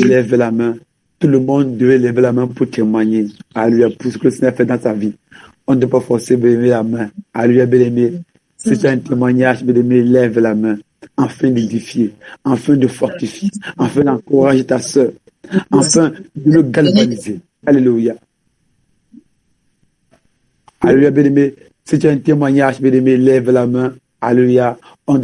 Lève la main. Tout le monde devait lever la main pour témoigner. Alléluia, pour ce que le Seigneur a fait dans sa vie. On ne doit pas forcer de lever la main. Alléluia, bien-aimé. Si tu as un témoignage, bien-aimé, lève la main. Afin d'édifier, afin de fortifier, afin d'encourager ta sœur, afin de le galvaniser. Alléluia. Alléluia, bien-aimé. Si tu as un témoignage, bien-aimé, lève la main. Alléluia. On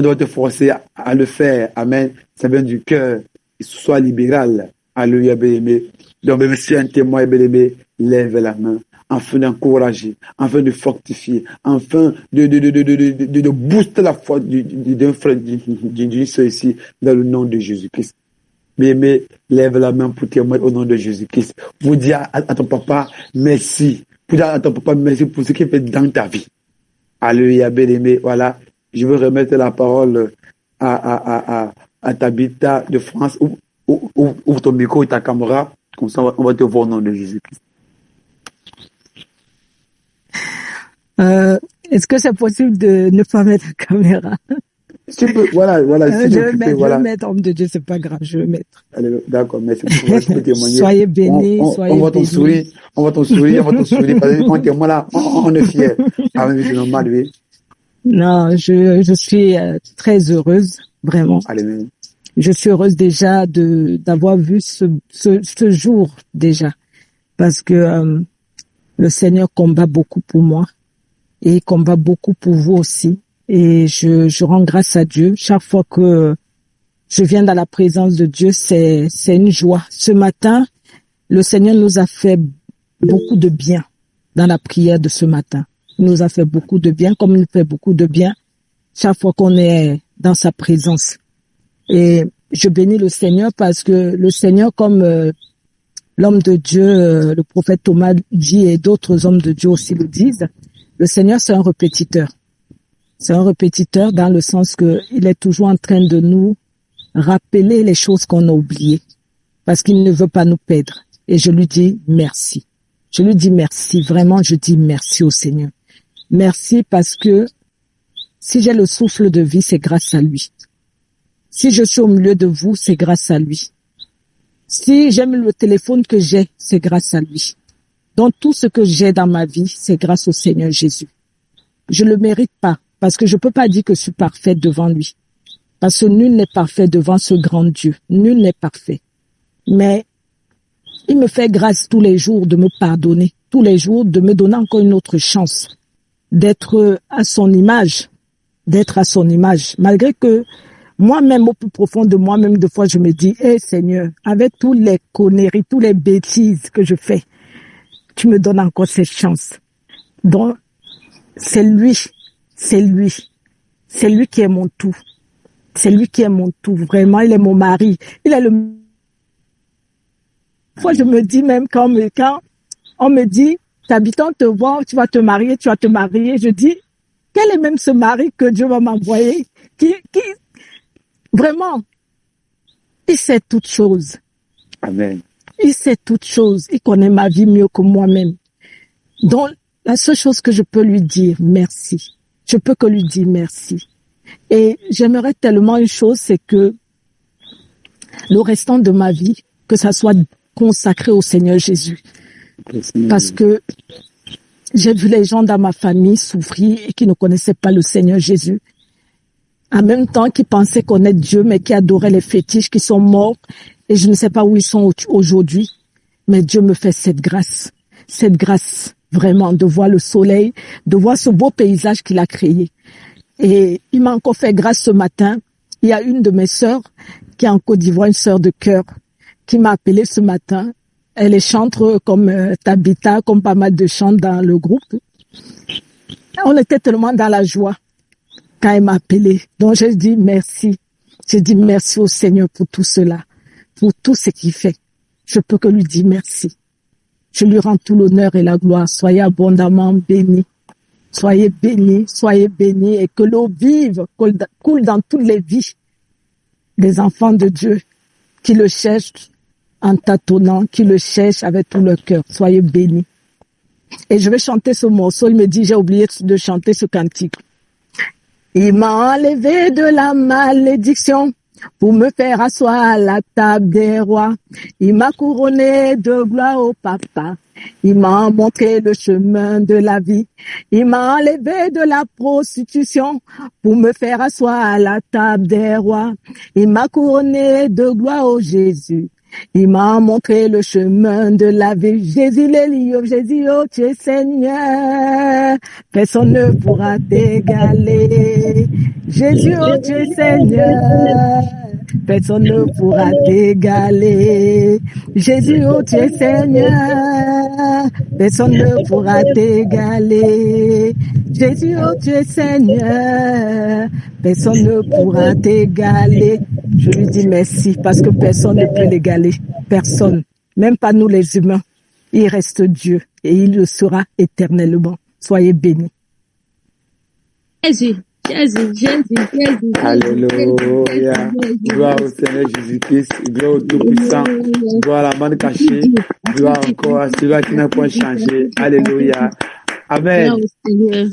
doit te forcer à le faire. Amen. Ça vient du cœur. Sois libéral. Alléluia, bien-aimé. Donc, même si tu as un témoin, bien-aimé, lève la main. Afin d'encourager, afin de fortifier, afin de booster la foi d'un frère, d'une soeur ici, dans le nom de Jésus-Christ. Bien-aimé, lève la main pour témoigner au nom de Jésus-Christ. Vous dire à ton papa, merci. Pour dire à ton papa, merci pour ce qu'il fait dans ta vie. Alléluia, bien-aimé. Voilà. Je veux remettre la parole à Tabitha de France. Ouvre ton micro et ta caméra. Comme ça, on va te voir au nom de Jésus-Christ. Est-ce que c'est possible de ne pas mettre la caméra? Si tu peux, voilà. Si je vais mettre, homme de Dieu, c'est pas grave, je vais mettre. Allez, d'accord, merci pour témoigner. Soyez bénis, soyez bénis. On va ton sourire, parce que quand témoin là, on est fiers. Ah oui, c'est normal, oui. Non, je suis très heureuse, vraiment. Allez, je suis heureuse déjà d'avoir vu ce jour déjà, parce que le Seigneur combat beaucoup pour moi et il combat beaucoup pour vous aussi. Et je rends grâce à Dieu. Chaque fois que je viens dans la présence de Dieu, c'est une joie. Ce matin, le Seigneur nous a fait beaucoup de bien dans la prière de ce matin. Il nous a fait beaucoup de bien, comme il nous fait beaucoup de bien chaque fois qu'on est dans sa présence. Et je bénis le Seigneur parce que le Seigneur, comme l'homme de Dieu, le prophète Thomas dit et d'autres hommes de Dieu aussi le disent, le Seigneur, c'est un répétiteur. C'est un répétiteur dans le sens que il est toujours en train de nous rappeler les choses qu'on a oubliées parce qu'il ne veut pas nous perdre. Et je lui dis merci. Je lui dis merci. Vraiment, je dis merci au Seigneur. Merci parce que si j'ai le souffle de vie, c'est grâce à lui. Si je suis au milieu de vous, c'est grâce à lui. Si j'aime le téléphone que j'ai, c'est grâce à lui. Donc tout ce que j'ai dans ma vie, c'est grâce au Seigneur Jésus. Je le mérite pas. Parce que je peux pas dire que je suis parfaite devant lui. Parce que nul n'est parfait devant ce grand Dieu. Nul n'est parfait. Mais il me fait grâce tous les jours de me pardonner. Tous les jours de me donner encore une autre chance. D'être à son image. D'être à son image. Malgré que moi-même, au plus profond de moi-même, des fois, je me dis, Seigneur, avec tous les conneries, tous les bêtises que je fais, tu me donnes encore cette chance. Donc, c'est lui. C'est lui. C'est lui qui est mon tout. C'est lui qui est mon tout. Vraiment, il est mon mari. Il est le... Fois, je me dis même quand on me dit, Tabitha, on te voit, tu vas te marier. Je dis, quel est même ce mari que Dieu va m'envoyer? Qui, vraiment, il sait toutes choses. Amen. Il sait toutes choses. Il connaît ma vie mieux que moi-même. Donc, la seule chose que je peux lui dire, merci. Je peux que lui dire merci. Et j'aimerais tellement une chose, c'est que le restant de ma vie, que ça soit consacré au Seigneur Jésus. Parce que j'ai vu les gens dans ma famille souffrir et qui ne connaissaient pas le Seigneur Jésus. En même temps, qui pensaient connaître Dieu, mais qui adoraient les fétiches, qui sont morts. Et je ne sais pas où ils sont aujourd'hui. Mais Dieu me fait cette grâce. Cette grâce. Vraiment, de voir le soleil, de voir ce beau paysage qu'il a créé. Et il m'a encore fait grâce ce matin. Il y a une de mes sœurs qui est en Côte d'Ivoire, une sœur de cœur, qui m'a appelé ce matin. Elle est chantre comme Tabitha, comme pas mal de chants dans le groupe. On était tellement dans la joie quand elle m'a appelé. Donc j'ai dit merci. J'ai dit merci au Seigneur pour tout cela, pour tout ce qu'il fait. Je peux que lui dire merci. Je lui rends tout l'honneur et la gloire. Soyez abondamment bénis. Soyez bénis et que l'eau vive coule dans toutes les vies des enfants de Dieu qui le cherchent en tâtonnant, qui le cherchent avec tout leur cœur. Soyez bénis. Et je vais chanter ce morceau. Il me dit, j'ai oublié de chanter ce cantique. Il m'a enlevé de la malédiction. pour me faire asseoir à la table des rois. Il m'a couronné de gloire au papa. Il m'a montré le chemin de la vie. Il m'a enlevé de la prostitution pour me faire asseoir à la table des rois. Il m'a couronné de gloire au Jésus. Il m'a montré le chemin de la vie. Jésus l'Élio, Jésus, oh tu es Seigneur. Personne ne pourra t'égaler. Jésus, oh tu es Seigneur. Personne ne pourra t'égaler. Jésus, oh tu es Seigneur. Personne ne pourra t'égaler. Jésus, oh tu es Seigneur. Personne ne pourra t'égaler. Je lui dis merci parce que personne ne peut l'égaler. Personne. Même pas nous les humains. Il reste Dieu et il le sera éternellement. Soyez bénis. Jésus. Alléluia. Gloire au Seigneur Jésus-Christ. Gloire au Tout-Puissant. Gloire à la main cachée. Gloire encore à celui qui n'a point changé. Alléluia. Amen.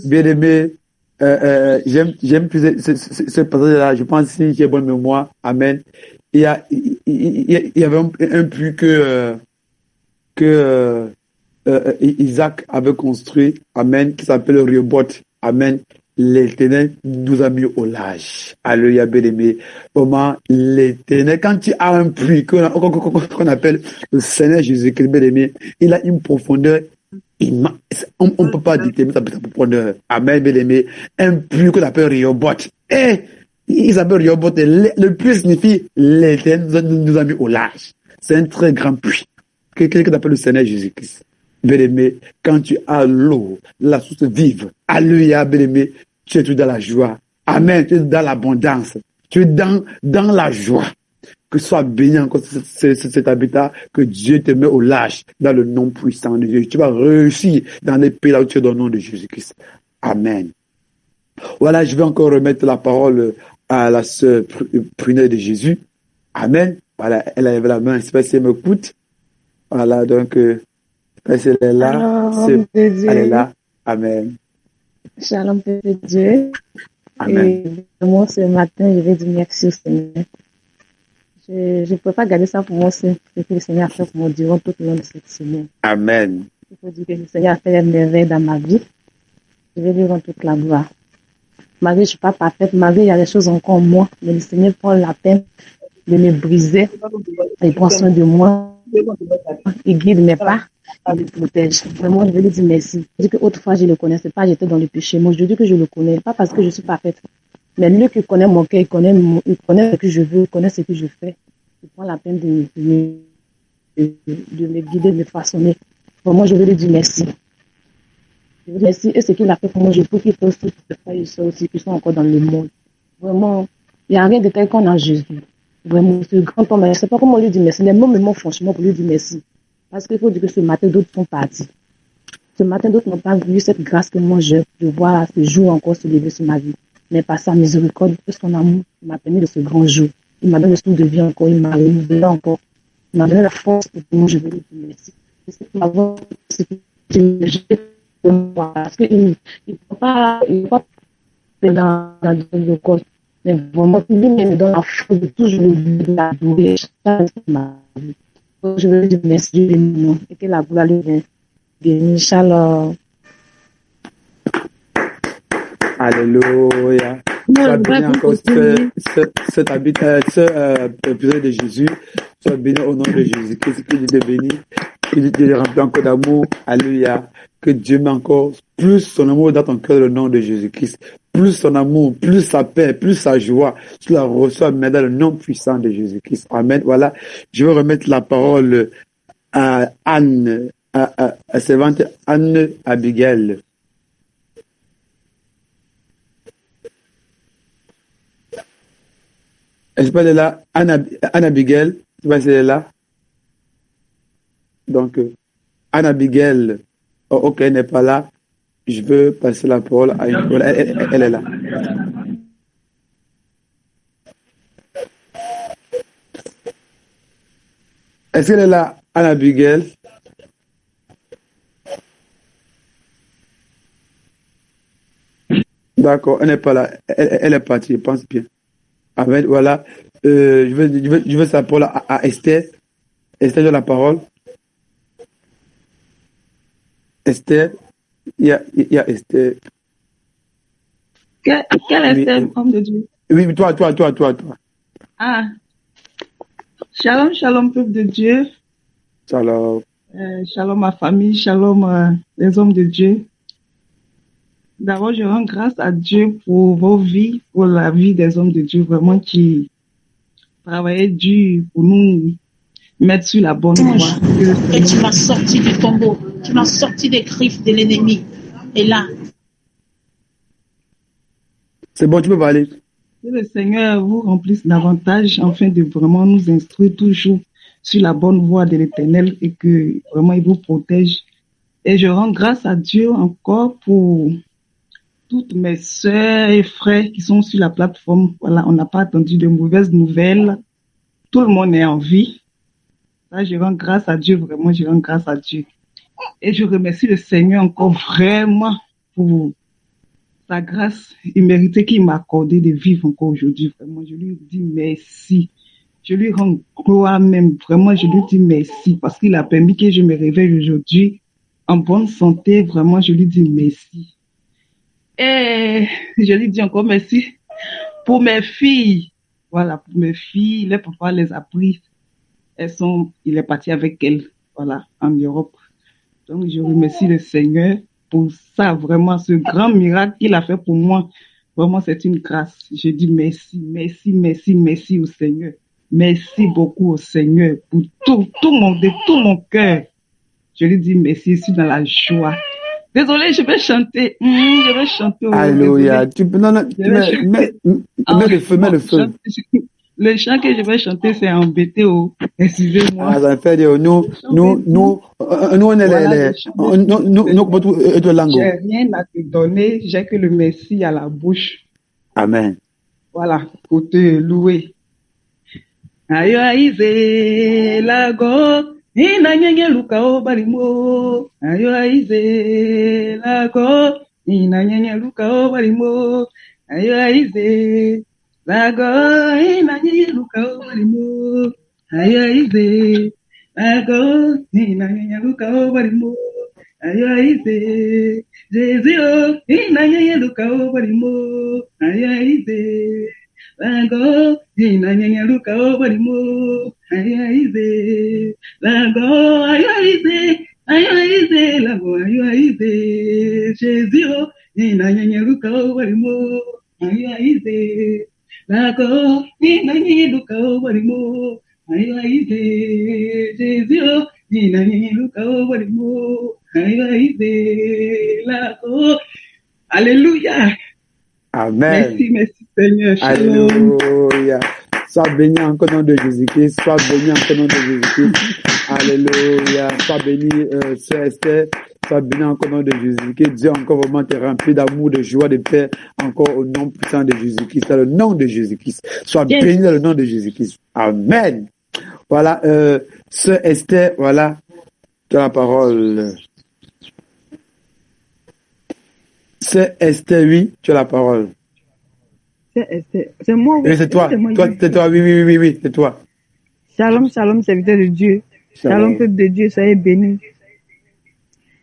Bien-aimé, j'aime plus ce passage-là. Je pense que j'ai bonne mémoire. Amen. Il y avait un puits que Isaac avait construit. Amen. Qui s'appelle Rehoboth. Amen. L'Éternel nous a mis au large. Alléluia, bien-aimé. Comment l'Éternel, quand tu as un puits qu'on appelle le Seigneur Jésus-Christ, bien-aimé, il a une profondeur immense. On ne peut pas déterminer sa profondeur. Amen, bien-aimé. Un puits qu'on appelle Rehoboth. Et il s'appelle Rehoboth. Le puits signifie l'Éternel nous a mis au large. C'est un très grand puits. Quelqu'un qu'on appelle le Seigneur Jésus-Christ. Bien-aimé, quand tu as l'eau, la source vive, alléluia, bien-aimé, tu es tout dans la joie. Amen, tu es dans l'abondance. Tu es dans la joie. Que soit béni encore cet habitat, que Dieu te met au large dans le nom puissant de Dieu. Tu vas réussir dans les pays là où tu es dans le nom de Jésus-Christ. Amen. Voilà, je vais encore remettre la parole à la sœur Prunelle de Jésus. Amen. Voilà, elle a levé la main, j'espère qu'elle m'écoute. Voilà, donc... elle est là, elle est là. Amen. Shalom, Père de Dieu. Amen. Et moi, ce matin, je vais dire merci au Seigneur. Je ne peux pas garder ça pour moi, c'est ce que le Seigneur a fait pour moi durant tout le long de cette semaine. Amen. Il faut dire que le Seigneur a fait des merveilles dans ma vie. Je vais lui rendre toute la gloire. Malgré que je ne suis pas parfaite, malgré il y a des choses encore en moi, mais le Seigneur prend la peine de me briser. Il prend soin de moi. Il guide mes pas. Il me protège. Vraiment, je veux lui dire merci. Je dis que autrefois, je ne le connaissais pas, j'étais dans le péché. Moi, je dis que je le connais, pas parce que je suis parfaite. Mais lui qui connaît mon cœur, il connaît ce que je veux, il connaît ce que je fais. Il prend la peine de me guider, de me façonner. Vraiment, je veux lui dire merci. Je veux dire merci. Et ce qu'il a fait pour moi, je peux qu'il fasse aussi pour les frères et sœurs aussi qui sont encore dans le monde. Vraiment, il n'y a rien de tel qu'on a Jésus. Vraiment, ce grand homme, je ne sais pas comment lui dire merci. Les mots, franchement, pour lui dire merci. Parce qu'il faut dire que ce matin, d'autres sont partis. Ce matin, d'autres n'ont pas vu cette grâce que moi je vois ce jour encore se lever sur ma vie. Mais par sa miséricorde, parce son amour m'a permis de ce grand jour. Il m'a donné le souffle de vie encore, il m'a renouvelé encore. Il m'a donné la force pour moi, je veux lui dire merci. C'est m'avoir ce que pour moi. Parce qu'il ne peut pas dans le corps. Mais vraiment, il me donne la force de toujours la douleur. Je veux lui dire merci et que la gloire lui vienne. Béni, shalom. Alléluia. Sois béni encore cet habitat, épisode de Jésus. Sois béni au nom de Jésus. Que Dieu te bénisse. Que Dieu te remplit encore d'amour. Alléluia. Que Dieu met encore plus son amour dans ton cœur, le nom de Jésus-Christ. Plus son amour, plus sa paix, plus sa joie. Tu la reçois mais dans le nom puissant de Jésus-Christ. Amen. Voilà. Je vais remettre la parole à Anne, à servante Anne Abigail. Est-ce qu'elle est là? Anne Abigail, tu vois si elle est là? Donc, Anne Abigail, oh, ok, elle n'est pas là. Je veux passer la parole à une parole. Elle est là. Est-ce qu'elle est là, Anne Abigail? D'accord, elle n'est pas là. Elle est partie, je pense bien. Amen. Voilà. Je veux sa parole à Esther. Esther, j'ai la parole. Esther, il y a Esther. Quel Oui, Esther, homme de Dieu? oui, toi. Ah, shalom, shalom, peuple de Dieu. Shalom. Shalom ma famille, shalom les hommes de Dieu. D'abord, je rends grâce à Dieu pour vos vies, pour la vie des hommes de Dieu, vraiment qui travaillaient dur pour nous mettre sur la bonne voie. Et tu m'as sorti du tombeau, tu m'as sorti des griffes de l'ennemi. Et là, C'est bon, tu peux parler. que le Seigneur vous remplisse davantage afin de vraiment nous instruire toujours sur la bonne voie de l'Éternel et que vraiment il vous protège. Et je rends grâce à Dieu encore pour toutes mes sœurs et frères qui sont sur la plateforme. Voilà, on n'a pas attendu de mauvaises nouvelles. Tout le monde est en vie. Là, je rends grâce à Dieu, vraiment, je rends grâce à Dieu. Et je remercie le Seigneur encore vraiment pour sa grâce imméritée qu'il m'a accordé de vivre encore aujourd'hui. Vraiment, je lui dis merci. Je lui rends gloire même. Vraiment, je lui dis merci parce qu'il a permis que je me réveille aujourd'hui en bonne santé. Vraiment, je lui dis merci. Et je lui dis encore merci pour mes filles. Voilà, pour mes filles, les papas les a pris. Il est parti avec elles, voilà, en Europe. Donc, je remercie le Seigneur pour ça, vraiment, ce grand miracle qu'il a fait pour moi. Vraiment, c'est une grâce. Je dis merci au Seigneur. Merci beaucoup au Seigneur pour de tout mon cœur. Je lui dis merci, je suis dans la joie. Désolée, je vais chanter. Je vais chanter. Alléluia. Mets le feu, mets le feu. Le chant que je vais chanter, c'est embêté. Excusez-moi. Ah, ça fait dire, nous, on est Voilà, nous, langue. j'ai rien à te donner, j'ai que le merci à la bouche. Amen. Voilà, pour te louer. Ayo aize lago, ina nyenye luka o barimo. Ayo aize lago, ina nyenye luka o barimo. Ayo aize lago, ina nyenye luka o barimo. Ayo aize lago, ina nyenye luka o barimo. Ayo aize Jésus, ina nyenye luka o barimo. Ayo aize lago, ina nyenye luka o barimo. Ayo aize lago, ayo aize lago, ayo aize Jésus, ina nyenye luka o barimo. Ayo aize lago, ina nyenye luka o barimo. Ayo aize Jésus, ina nyenye luka o barimo. Ayo aize lago. Alléluia. Amen. Merci Seigneur. Shalom. Alléluia. Sois béni encore au nom de Jésus-Christ. Sois béni encore au nom de Jésus-Christ. Alléluia. Sois béni, Sœur Esther. Sois béni encore au nom de Jésus-Christ. Dieu encore vraiment te rempli d'amour, de joie, de paix. Encore au nom puissant de Jésus-Christ. Dans le nom de Jésus-Christ. Sois béni dans le nom de Jésus-Christ. Amen. Voilà, Sœur Esther, voilà, tu as la parole. Sœur Esther, oui, tu as la parole. C'est moi, oui. Oui, c'est toi. C'est toi, oui, c'est toi. Shalom, shalom, serviteur de Dieu. Shalom, peuple de Dieu, soyez bénis.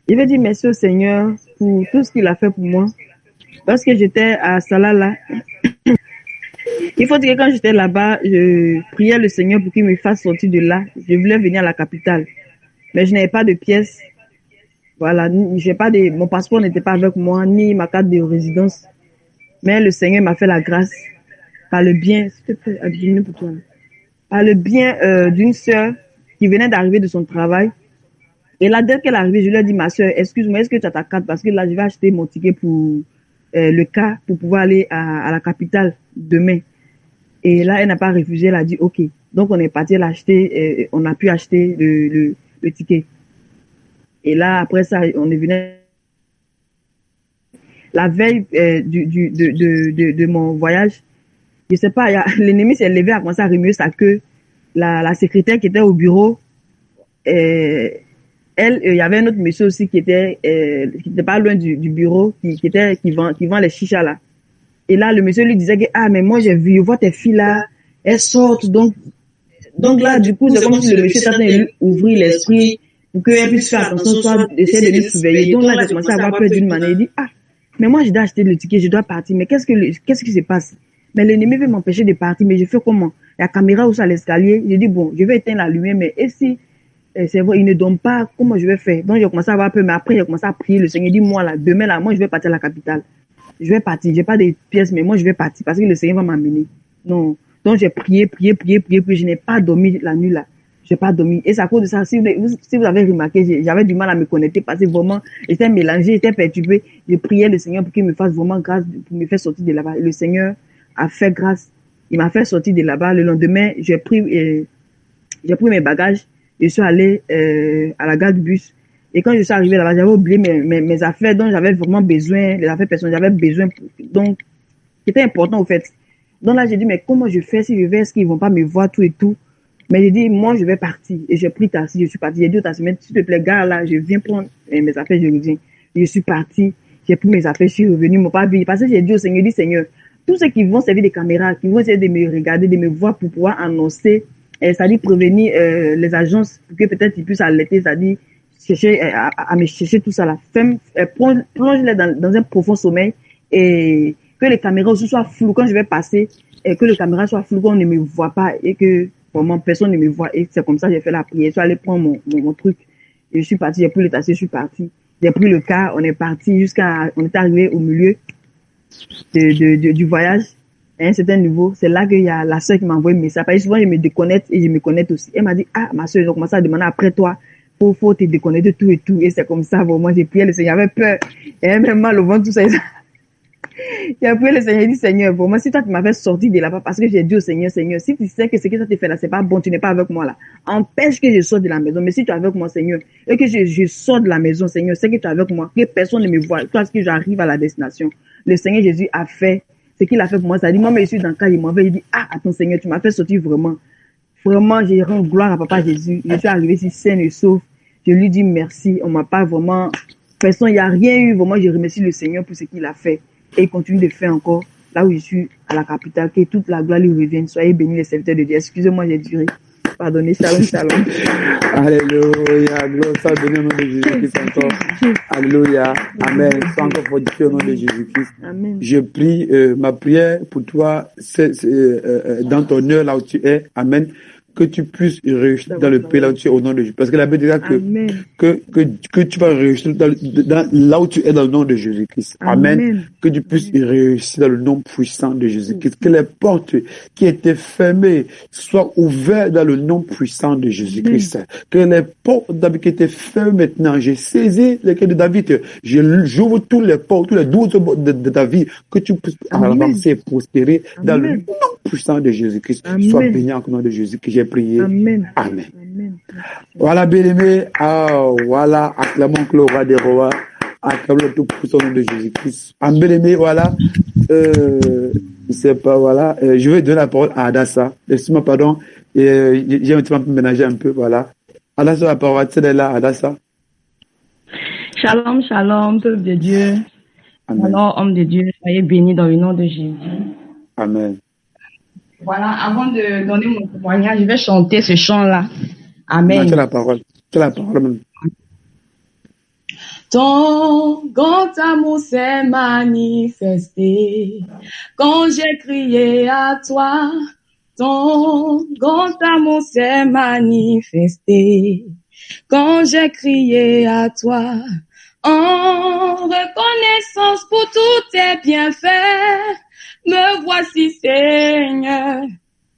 Je veux dire merci au Seigneur pour tout ce qu'il a fait pour moi. Parce que j'étais à Salala. Il faut dire que quand j'étais là-bas, je priais le Seigneur pour qu'il me fasse sortir de là. Je voulais venir à la capitale. Mais je n'avais pas de pièces. Voilà, mon passeport n'était pas avec moi, ni ma carte de résidence. Mais le Seigneur m'a fait la grâce par le bien, par le bien d'une sœur qui venait d'arriver de son travail. Et là, dès qu'elle est arrivée, je lui ai dit, ma sœur, excuse-moi, est-ce que tu as ta carte? Parce que là, je vais acheter mon ticket pour le cas pour pouvoir aller à la capitale demain. Et là, elle n'a pas refusé, elle a dit, OK. Donc, on est parti l'acheter, on a pu acheter le ticket. Et là, après ça, on est venu la veille de mon voyage. Je sais pas, l'ennemi s'est levé, a commencé à remuer sa queue. La secrétaire qui était au bureau, il y avait un autre monsieur aussi qui était pas loin du bureau, qui vend les chichas là. Et là, le monsieur lui disait que, ah, mais moi, je vois tes filles là, elles sortent. Donc là, du coup, c'est comme si le monsieur est en train d'ouvrir l'esprit pour qu'elle puisse faire attention, soit essayer de nous surveiller. Donc là, j'ai commencé à avoir peur d'une manière. Il dit, mais moi, je dois acheter le ticket, je dois partir. Mais qu'est-ce qui se passe? Mais l'ennemi veut m'empêcher de partir, mais je fais comment? La caméra aussi à l'escalier. Je dis, bon, je vais éteindre la lumière, mais et si, c'est vrai, il ne donne pas, comment je vais faire? Donc, j'ai commencé à avoir peur, mais après, j'ai commencé à prier. Le Seigneur dit, moi, là, demain, là, moi, je vais partir à la capitale. Je vais partir. J'ai pas de pièces, mais moi, je vais partir parce que le Seigneur va m'amener. Non. Donc, j'ai prié. Je n'ai pas dormi la nuit, là. J'ai pas dormi. Et c'est à cause de ça. Si vous avez remarqué, j'avais du mal à me connecter parce que vraiment, j'étais mélangée, j'étais perturbée. Je priais le Seigneur pour qu'il me fasse vraiment grâce, pour me faire sortir de là-bas. Le Seigneur a fait grâce. Il m'a fait sortir de là-bas. Le lendemain, j'ai pris mes bagages. Je suis allée, à la gare du bus. Et quand je suis arrivée là-bas, j'avais oublié mes affaires dont j'avais vraiment besoin, les affaires personnelles, j'avais besoin, donc, qui était important, au fait. Donc là, j'ai dit, mais comment je fais si je vais, est-ce qu'ils vont pas me voir tout et tout? Mais j'ai dit, moi, je vais partir. Et j'ai pris taxi, je suis partie. J'ai dit au taximètre, s'il te plaît, gare là, je viens prendre mes affaires, je reviens. Je suis partie, j'ai pris mes affaires, je suis revenue, ils m'ont pas habillé. Parce que j'ai dit au Seigneur, Seigneur, tous ceux qui vont servir des caméras, qui vont essayer de me regarder, de me voir pour pouvoir annoncer, c'est-à-dire prévenir les agences pour que peut-être ils puissent alerter, c'est-à-dire chercher à me chercher tout ça là. Plonge-les dans un profond sommeil et que les caméras aussi soient floues quand je vais passer, et que les caméras soient floues, qu'on ne me voit pas et que vraiment personne ne me voit. Et c'est comme ça que j'ai fait la prière. Je suis allée prendre mon truc et je suis partie. J'ai pris le taxi, je suis partie. J'ai pris le car, on est parti on est arrivé au milieu du voyage. À un certain niveau, c'est là qu'il y a la sœur qui m'a envoyé un message. Parce que souvent, je me déconnecte et je me connecte aussi. Elle m'a dit, ma sœur, ils ont commencé à demander après toi, faut te déconnecter tout et tout. Et c'est comme ça, bon, moi, j'ai prié le Seigneur, j'avais peur. Et même mal au ventre, tout ça. J'ai prié le Seigneur, j'ai dit, Seigneur, pour moi, si toi, tu m'avais sorti de là-bas, parce que j'ai dit au Seigneur, si tu sais que ce que ça te fait là, c'est pas bon, tu n'es pas avec moi là. Empêche que je sorte de la maison. Mais si tu es avec moi, Seigneur, et que je sors de la maison, Seigneur, c'est que tu es avec moi, que personne ne me voit, parce que j'arrive à la destination. Le Seigneur Jésus a fait ce qu'il a fait pour moi. Ça dit, moi, mais je suis dans le cas, il m'en veut, il dit, attends, Seigneur, tu m'as fait sortir vraiment. Vraiment, j'ai rendu gloire à Papa Jésus. Je suis arrivé ici saine et sauf. Je lui dis merci. On m'a pas vraiment, personne, il n'y a rien eu. Vraiment, je remercie le Seigneur pour ce qu'il a fait. Et il continue de faire encore, là où je suis, à la capitale, que toute la gloire lui revienne. Soyez bénis les serviteurs de Dieu. Excusez-moi, j'ai duré. Pardonnez, shalom, shalom. Alléluia, gloire soit donnée au nom de Jésus-Christ encore. Alléluia, amen. Sois encore fortifié au nom de Jésus-Christ. Amen. Je prie, ma prière pour toi, c'est dans ton heure là où tu es, amen, que tu puisses réussir dans le pays là où tu es au nom de Jésus. Parce que la Bible dit que tu vas réussir là où tu es dans le nom de Jésus-Christ. Amen. Que tu puisses réussir dans le nom puissant de Jésus-Christ. Que les portes qui étaient fermées soient ouvertes dans le nom puissant de Jésus-Christ. Que les portes qui étaient fermées maintenant, j'ai saisi les clés de David. J'ouvre tous les portes, tous les 12 de ta vie. Que tu puisses avancer et prospérer dans le nom puissant de Jésus-Christ. Sois béni en nom de Jésus-Christ. Prier. Amen. Amen. Amen. Voilà, bien-aimé. Voilà, acclamons le roi des rois. Acclamons tout puissant nom de Jésus-Christ. Bien-aimé, voilà. Je sais pas, voilà. Je vais donner la parole à Adassa. Laisse-moi, pardon. J'ai un petit peu ménagé un peu, voilà. Adassa, la parole, c'est là, Adassa. Shalom, shalom, peuple de Dieu. Amen. Alors, homme de Dieu, soyez bénis dans le nom de Jésus. Amen. Voilà, avant de donner mon témoignage, je vais chanter ce chant-là. Amen. C'est la parole. C'est la parole. Ton grand amour s'est manifesté quand j'ai crié à toi. Ton grand amour s'est manifesté quand j'ai crié à toi. En reconnaissance pour tous tes bienfaits, me voici, Seigneur,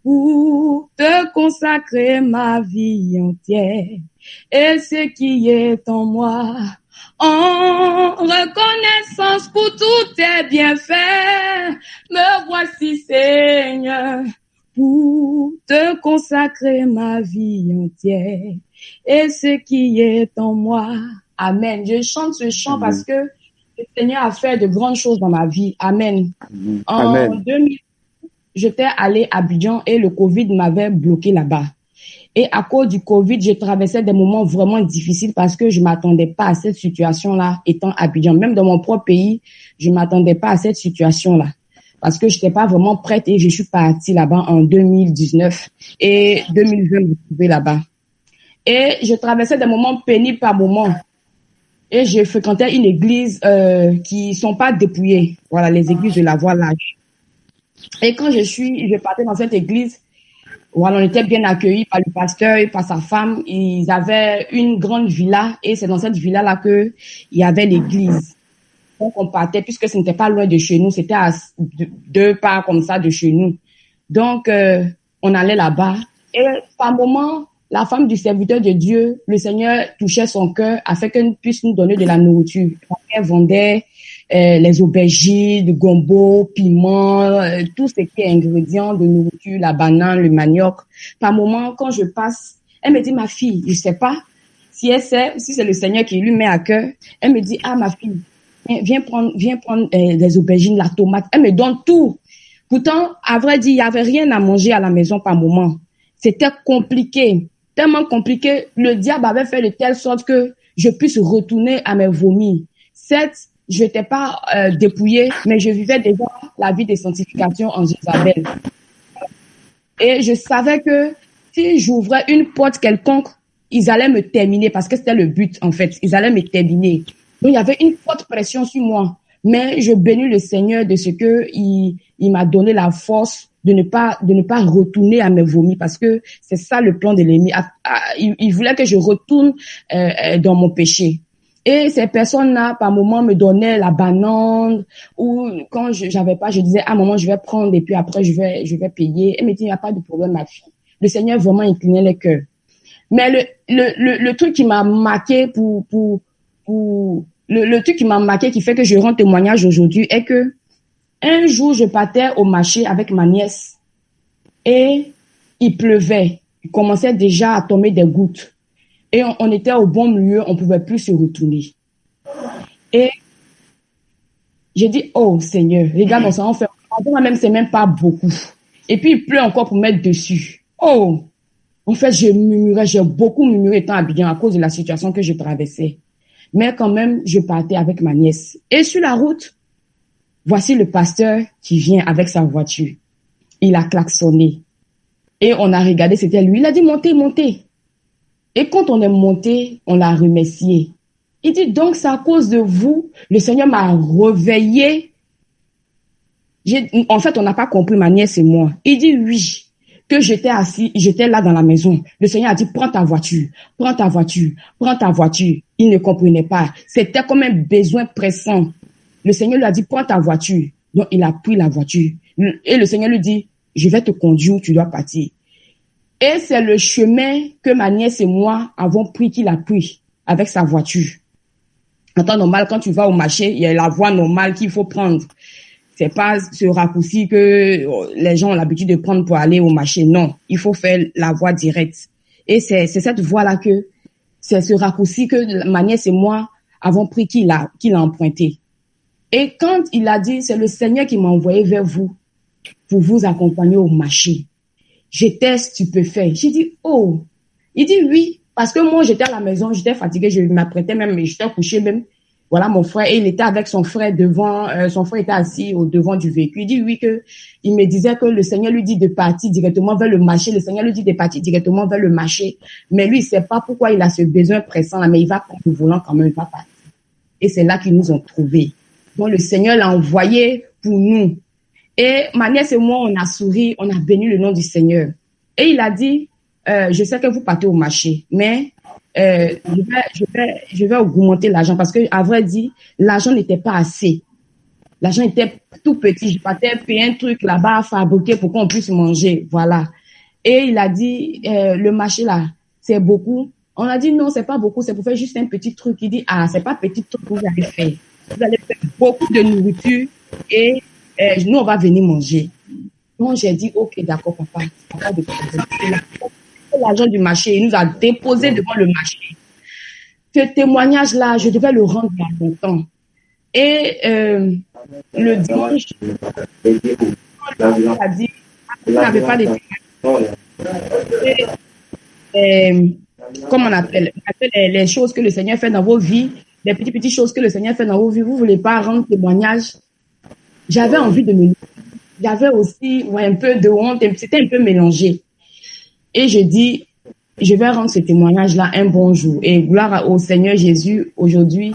pour te consacrer ma vie entière et ce qui est en moi. En reconnaissance pour tous tes bienfaits, me voici, Seigneur, pour te consacrer ma vie entière et ce qui est en moi. Amen. Je chante ce chant parce que le Seigneur a fait de grandes choses dans ma vie. Amen. En 2000, j'étais allée à Abidjan et le Covid m'avait bloqué là-bas. Et à cause du Covid, je traversais des moments vraiment difficiles parce que je m'attendais pas à cette situation-là étant à Abidjan. Même dans mon propre pays, je m'attendais pas à cette situation-là. parce que je n'étais pas vraiment prête et je suis partie là-bas en 2019 et 2020, je me trouvais là-bas. Et je traversais des moments pénibles par moments. Et je fréquentais une église qui sont pas dépouillées. Voilà, les églises de la Voie lâche. Et quand je partais dans cette église, voilà, on était bien accueillis par le pasteur et par sa femme. Ils avaient une grande villa et c'est dans cette villa-là que il y avait l'église. Donc on partait puisque ce n'était pas loin de chez nous, c'était à 2 pas comme ça de chez nous. Donc on allait là-bas et par moment, la femme du serviteur de Dieu, le Seigneur touchait son cœur afin qu'elle puisse nous donner de la nourriture. Elle vendait les aubergines, le gombo, piment, tout ce qui est ingrédients de nourriture, la banane, le manioc. Par moment, quand je passe, elle me dit, ma fille, je sais pas si c'est le Seigneur qui lui met à cœur. Elle me dit, ah, ma fille, viens prendre des aubergines, la tomate. Elle me donne tout. Pourtant, à vrai dire, il y avait rien à manger à la maison par moment. C'était compliqué, tellement compliqué. Le diable avait fait de telle sorte que je puisse retourner à mes vomis. Certes, je n'étais pas dépouillée, mais je vivais déjà la vie de sanctification en Jézabel. Et je savais que si j'ouvrais une porte quelconque, ils allaient me terminer parce que c'était le but, en fait. Ils allaient me terminer. Donc, il y avait une forte pression sur moi. Mais je bénis le Seigneur de ce que il m'a donné la force de ne pas retourner à mes vomis parce que c'est ça le plan de l'ennemi. Il voulait que je retourne dans mon péché. Et ces personnes-là, par moment, me donnaient la banane ou quand j'avais pas, je disais, ah, maman, je vais prendre et puis après, je vais payer. Elle me dit, il n'y a pas de problème, ma fille. Le Seigneur vraiment inclinait les cœurs. Mais le truc qui m'a marqué le truc qui m'a marqué, qui fait que je rends témoignage aujourd'hui, est que un jour, je partais au marché avec ma nièce et il pleuvait. Il commençait déjà à tomber des gouttes. Et on était au bon milieu, on ne pouvait plus se retourner. Et j'ai dit, oh Seigneur, regarde, on fait, moi-même, c'est même pas beaucoup. Et puis, il pleut encore pour mettre dessus. Oh, en fait, j'ai beaucoup murmuré étant Abidjan à cause de la situation que je traversais. Mais quand même, je partais avec ma nièce. Et sur la route, voici le pasteur qui vient avec sa voiture. Il a klaxonné. Et on a regardé, c'était lui. Il a dit, montez, montez. Et quand on est monté, on l'a remercié. Il dit, donc c'est à cause de vous, le Seigneur m'a réveillé. En fait, on n'a pas compris, ma nièce et moi. Il dit, oui, que j'étais là dans la maison. Le Seigneur a dit, prends ta voiture, prends ta voiture, prends ta voiture. Il ne comprenait pas. C'était comme un besoin pressant. Le Seigneur lui a dit, prends ta voiture. Donc, il a pris la voiture. Et le Seigneur lui dit, je vais te conduire, tu dois partir. Et c'est le chemin que ma nièce et moi avons pris qu'il a pris avec sa voiture. En temps normal, quand tu vas au marché, il y a la voie normale qu'il faut prendre. C'est pas ce raccourci que les gens ont l'habitude de prendre pour aller au marché. Non, il faut faire la voie directe. Et c'est cette voie-là c'est ce raccourci que ma nièce et moi avons pris qu'il a emprunté. Et quand il a dit, c'est le Seigneur qui m'a envoyé vers vous pour vous accompagner au marché. J'étais stupéfait. J'ai dit, oh. Il dit oui, parce que moi, j'étais à la maison, j'étais fatiguée, je m'apprêtais même, j'étais couchée même. Voilà mon frère, et il était avec son frère devant, son frère était assis au devant du véhicule. Il dit oui il me disait que le Seigneur lui dit de partir directement vers le marché. Le Seigneur lui dit de partir directement vers le marché. Mais lui, il sait pas pourquoi il a ce besoin pressant là, mais il va prendre le volant quand même, il va partir. Et c'est là qu'ils nous ont trouvés. Donc le Seigneur l'a envoyé pour nous. Et ma nièce et moi, on a souri, on a béni le nom du Seigneur. Et il a dit, je sais que vous partez au marché, mais je vais augmenter l'argent parce que, à vrai dire, l'argent n'était pas assez. L'argent était tout petit. Je partais payer un truc là-bas à fabriquer pour qu'on puisse manger. Voilà. Et il a dit, le marché là, c'est beaucoup. On a dit non, c'est pas beaucoup, c'est pour faire juste un petit truc. Il dit, ah, c'est pas petit truc que vous allez faire. Vous allez faire beaucoup de nourriture et nous, on va venir manger. Donc, j'ai dit, ok, d'accord, papa. Pas de problème. L'argent du marché, il nous a déposé devant le marché. Ce témoignage-là, je devais le rendre il y a longtemps. Et le dimanche, il a dit, vous n'avez pas de comment on appelle les choses que le Seigneur fait dans vos vies, les petites choses que le Seigneur fait dans vos vies, vous ne voulez pas rendre témoignage. J'avais envie de me lever j'avais aussi un peu de honte, c'était un peu mélangé. Et je dis, je vais rendre ce témoignage-là un bon jour. Et gloire au Seigneur Jésus, aujourd'hui,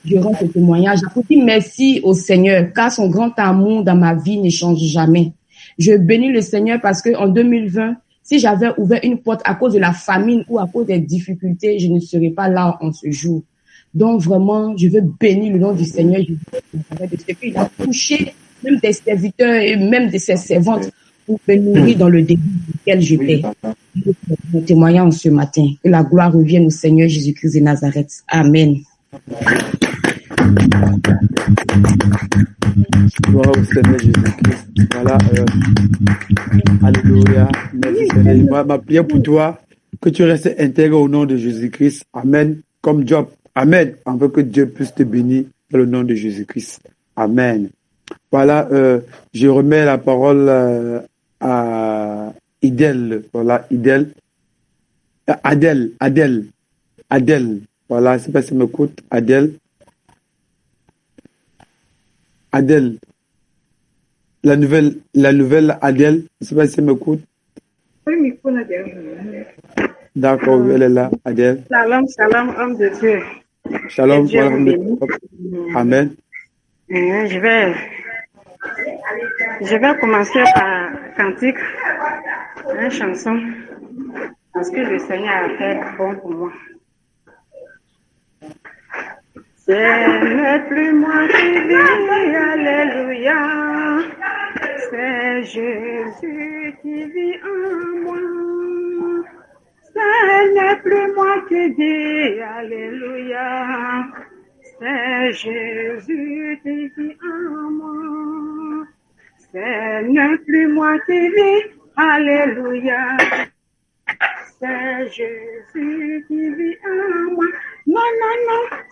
je rends ce témoignage. Je dis merci au Seigneur, car son grand amour dans ma vie ne change jamais. Je bénis le Seigneur parce que en 2020, si j'avais ouvert une porte à cause de la famine ou à cause des difficultés, je ne serais pas là en ce jour. Donc vraiment, je veux bénir le nom du Seigneur Jésus de ce qu'il a touché même des serviteurs et même de ses servantes pour me nourrir dans le début duquel j'étais. Mon témoignage ce matin. Que la gloire revienne au Seigneur Jésus-Christ de Nazareth. Amen. Gloire au Seigneur Jésus-Christ. Voilà. Alléluia. Merci Seigneur. Ma prière pour toi, que tu restes intègre au nom de Jésus-Christ. Amen. Comme Job. Amen. On veut que Dieu puisse te bénir dans le nom de Jésus-Christ. Amen. Voilà. Je remets la parole à Idel. Voilà. Idel. Adèle. Voilà. C'est pas si m'écoute. Adèle. La nouvelle Adèle, je ne sais pas si elle m'écoute. Oui, micro là derrière. D'accord, elle est là, Adèle. Shalom, homme de Dieu. Shalom, Dieu voilà, Amen. Je vais commencer par cantique, une chanson, parce que le Seigneur a fait bon pour moi. Ce n'est plus moi qui vis, alléluia. C'est Jésus qui vit en moi. Ce n'est plus moi qui vis, alléluia. C'est Jésus qui vit en moi. Ce n'est plus moi qui vis, alléluia. C'est Jésus qui vit en moi. Non,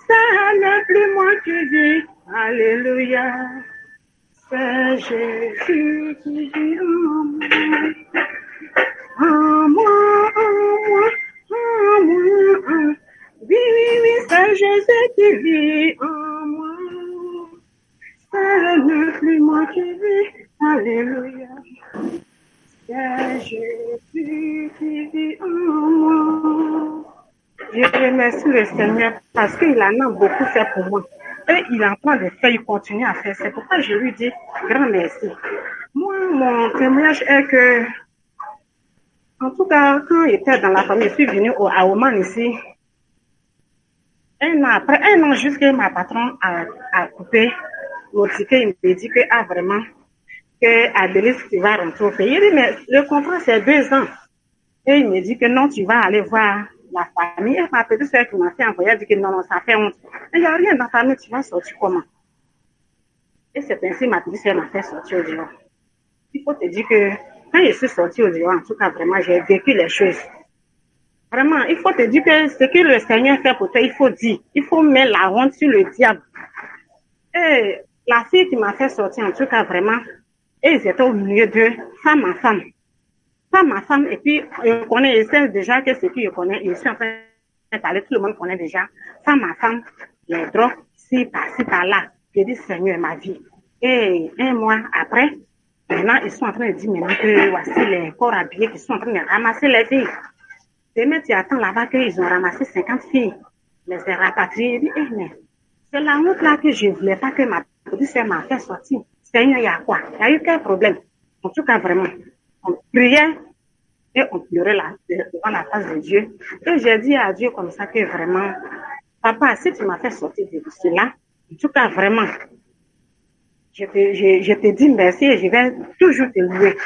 ce n'est plus moi qui vis, alléluia. C'est Jésus qui vit en moi. Oui, c'est Jésus qui vit en moi. Ce n'est plus moi qui vis, alléluia. C'est Jésus qui vit en moi. Je remercie le Seigneur parce qu'il en a beaucoup fait pour moi. Et il est en train de faire, il continue à faire. C'est pourquoi je lui dis grand merci. Moi, mon témoignage est que, en tout cas, quand j'étais dans la famille, je suis venue à Oman ici. Après un an, juste que ma patronne a coupé mon ticket, il me dit que, vraiment, que Adélis, tu vas rentrer au pays. Il dit, mais le contrat, c'est 2 ans. Et il me dit que non, tu vas aller voir la famille. Et ma petite soeur qui m'a fait envoyer, elle dit que non, ça fait honte. Il n'y a rien dans la famille, tu vas sortir comment? Et c'est ainsi ma petite soeur m'a fait sortir au dehors. Il faut te dire que quand je suis sortie au dehors, en tout cas, vraiment, j'ai vécu les choses. Vraiment, il faut te dire que ce que le Seigneur fait pour toi, il faut dire. Il faut mettre la honte sur le diable. Et la fille qui m'a fait sortir, en tout cas, vraiment, et ils étaient au milieu de femme à femme. Femme à femme, et puis, je connais, je sais déjà que ce que je connais, je suis en train de parler, tout le monde connaît déjà. Femme à femme, les drogues, ci, par là. Je dis, Seigneur, ma vie. Et un mois après, maintenant, ils sont en train de dire maintenant que voici les corps habillés qui sont en train de ramasser les filles. Demain, tu attends là-bas qu'ils ont ramassé 50 filles. Les ont rapatriées. Je dis, mais c'est la honte là que je ne voulais pas que ma petite soeur m'a fait sortir. Seigneur, il y a quoi? Il y a eu quel problème? En tout cas, vraiment, on priait et on pleurait là, devant la face de Dieu. Et j'ai dit à Dieu comme ça que vraiment, papa, si tu m'as fait sortir de cela, en tout cas, vraiment, je te dis merci et je vais toujours te louer.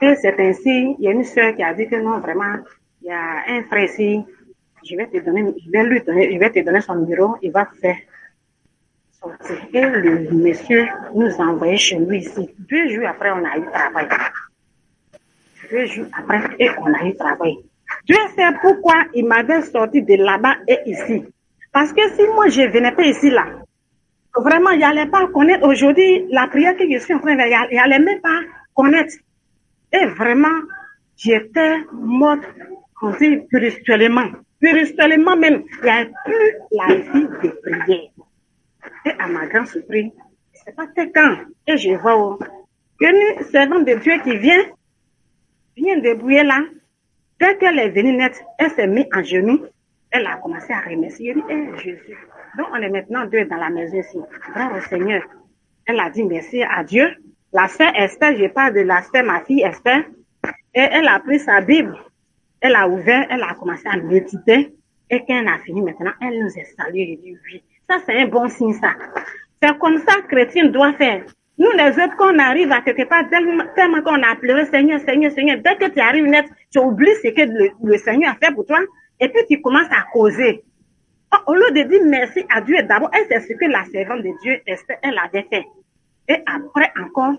Et c'est ainsi, il y a une soeur qui a dit que non, vraiment, il y a un frère ici, je vais te donner son numéro, il va faire sortir. Et le monsieur nous a envoyé chez lui ici. 2 jours après, on a eu travail. 2 jours après, et on a eu travail. Dieu sait pourquoi il m'avait sorti de là-bas et ici. Parce que si moi je venais pas ici là, vraiment, il n'allait pas connaître aujourd'hui la prière que je suis en train de faire, il n'allait même pas connaître. Et vraiment, j'étais morte, on dit, spirituellement. Spirituellement même, il n'y a plus la vie de prière. Et à ma grande surprise, c'est pas que quand, et je vois Une servante de Dieu qui vient débrouiller là. Dès qu'elle est venue net, elle s'est mise en genoux. Elle a commencé à remercier. Elle dit, hey, Jésus. Donc, on est maintenant deux dans la maison ici. Bravo Seigneur. Elle a dit merci à Dieu. La sœur Esther, je parle de la sœur, ma fille Esther. Et elle a pris sa Bible. Elle a ouvert, elle a commencé à méditer. Et quand elle a fini maintenant, elle nous a salué et dit oui. Ça, c'est un bon signe, ça. C'est comme ça que chrétien doit faire. Nous, les autres, quand on arrive à quelque part, tellement qu'on a pleuré, Seigneur, Seigneur, Seigneur, dès que tu arrives net, tu oublies ce que le Seigneur a fait pour toi, et puis tu commences à causer. Au lieu de dire merci à Dieu d'abord, elle c'est ce que la servante de Dieu, Esther, elle avait fait. Et après encore,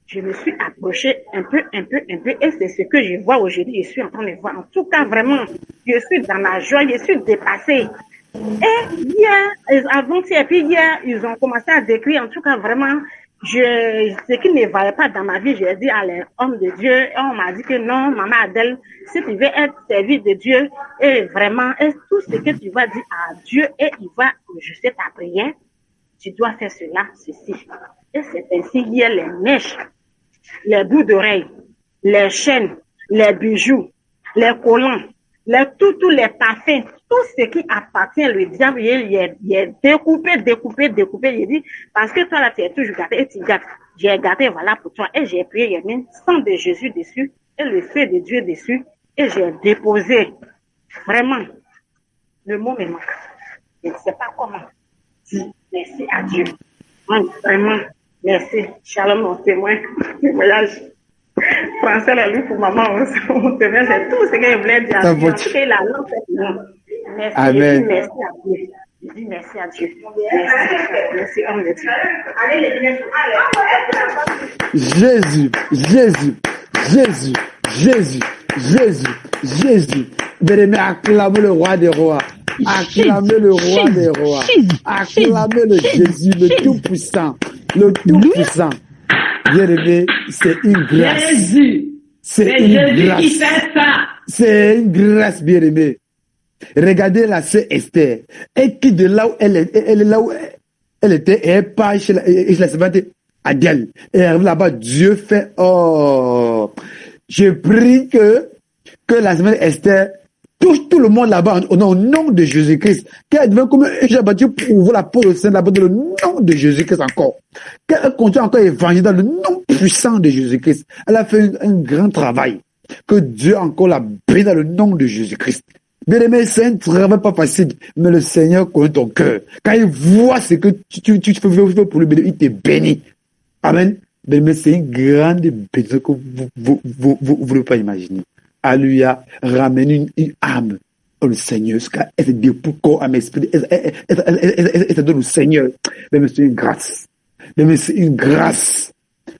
je me suis approchée un peu, et c'est ce que je vois aujourd'hui, je suis en train de voir. En tout cas, vraiment, je suis dans la joie, je suis dépassée. Et hier, avant-hier, et puis hier, ils ont commencé à décrire, en tout cas, vraiment, ce qui ne valait pas dans ma vie, j'ai dit à l'homme de Dieu, et on m'a dit que non, maman Adèle, si tu veux être servi de Dieu, et vraiment, et tout ce que tu vas dire à Dieu, et il va ajuster ta prière, tu dois faire cela, ceci. Et c'est ainsi, hier, les mèches, les bouts d'oreilles, les chaînes, les bijoux, les collants, tous les parfums, tout ce qui appartient le diable, il est découpé. Il dit, parce que toi là, tu es toujours gâté et tu gâtes. J'ai gâté, voilà pour toi. Et j'ai prié, il y a mis le sang de Jésus dessus et le feu de Dieu dessus. Et j'ai déposé. Vraiment, le mot me manque. Je ne sais pas comment. Merci à Dieu. Vraiment, merci. Shalom, mon témoin. Voyage. Français, la lui pour maman, mon témoin, c'est tout ce que je voulais dire. En tout cas, la langue, c'est bon. Merci. Amen. Merci à Dieu. Je dis merci à Dieu. Merci, homme de Dieu. Jésus. Bien-aimé, acclamez le roi des rois. Acclamez le roi des rois. Acclamez le Jésus, le Tout-Puissant. Le Tout-Puissant. Bien-aimé, c'est une grâce. Jésus. C'est une Jésus grâce. Qui fait ça. C'est une grâce, bien-aimé. Regardez la sœur Esther. Elle quitte de là où elle est là où elle était, et elle part chez la servante Adèle. Et elle arrive là-bas, Dieu fait, je prie que la servante Esther touche tout le monde là-bas au nom de Jésus-Christ. Qu'elle devienne comme un bâti pour ouvrir la porte au sein là-bas dans le nom de Jésus-Christ encore. Qu'elle continue encore à évangéliser dans le nom puissant de Jésus-Christ. Elle a fait un grand travail. Que Dieu encore la bénisse dans le nom de Jésus-Christ. Bien-aimé, c'est un travail pas facile, mais le Seigneur connaît ton cœur. Quand il voit ce que tu fais pour lui bénir, il te bénit. Amen. Bien-aimé, c'est une grande bénédiction que vous ne pouvez pas imaginer. Alléluia. Ramène une âme au Seigneur, jusqu'à être dépôt corps, âme, esprit, et donne au Seigneur. Bien-aimé, c'est une grâce. Bien-aimé, c'est une grâce.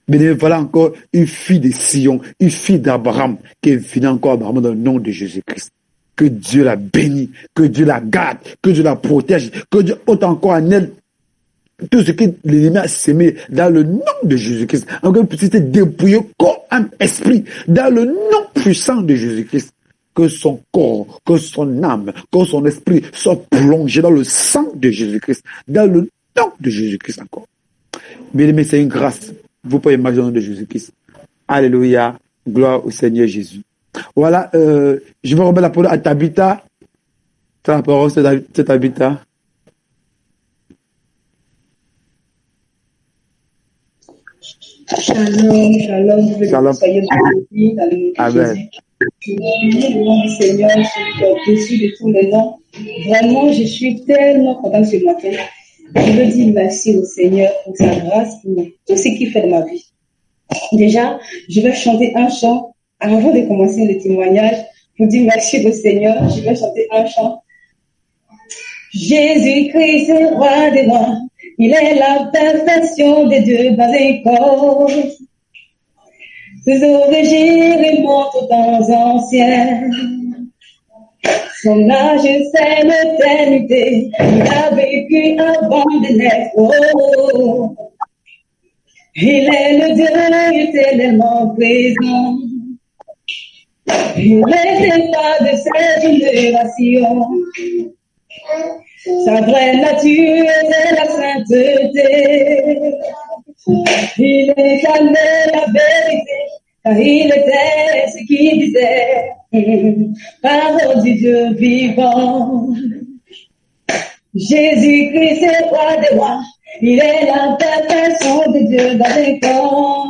Bien-aimé, voilà encore une fille de Sion, une fille d'Abraham, qui est venue encore à Abraham dans le nom de Jésus-Christ. Que Dieu la bénisse, que Dieu la garde, que Dieu la protège, que Dieu ôte encore en elle tout ce que l'ennemi a sémé dans le nom de Jésus-Christ. Encore puisse être dépouillé corps, âme, esprit, dans le nom puissant de Jésus-Christ. Que son corps, que son âme, que son esprit soient plongés dans le sang de Jésus-Christ, dans le nom de Jésus-Christ encore. Bien-aimé, c'est une grâce. Vous pouvez imaginer le nom de Jésus-Christ. Alléluia. Gloire au Seigneur Jésus. Voilà, je vais remettre la parole à Tabitha. La parole, c'est Tabitha. Shalom. Que soyez bénis dans le nom de Jésus. Je bénis le nom du Seigneur, qui est au-dessus de tous les noms. Vraiment, je suis tellement contente ce matin. Je veux dire merci au Seigneur pour sa grâce, pour tout ce qu'il fait de ma vie. Déjà, je vais chanter un chant. Avant de commencer le témoignage, pour dire merci au Seigneur, je vais chanter un chant. Jésus-Christ est roi des rois, il est la perfection des dieux dans un corps. Ses origines remontent aux temps anciens. Son âge, c'est l'éternité, il a vécu avant de naître. Oh. Il est le Dieu éternellement présent. Il n'était pas de cette génération. Sa vraie nature est la sainteté. Il incarnait la vérité, car il était ce qu'il disait. Parole du Dieu vivant. Jésus-Christ est roi des rois. Il est la perfection de Dieu dans les corps.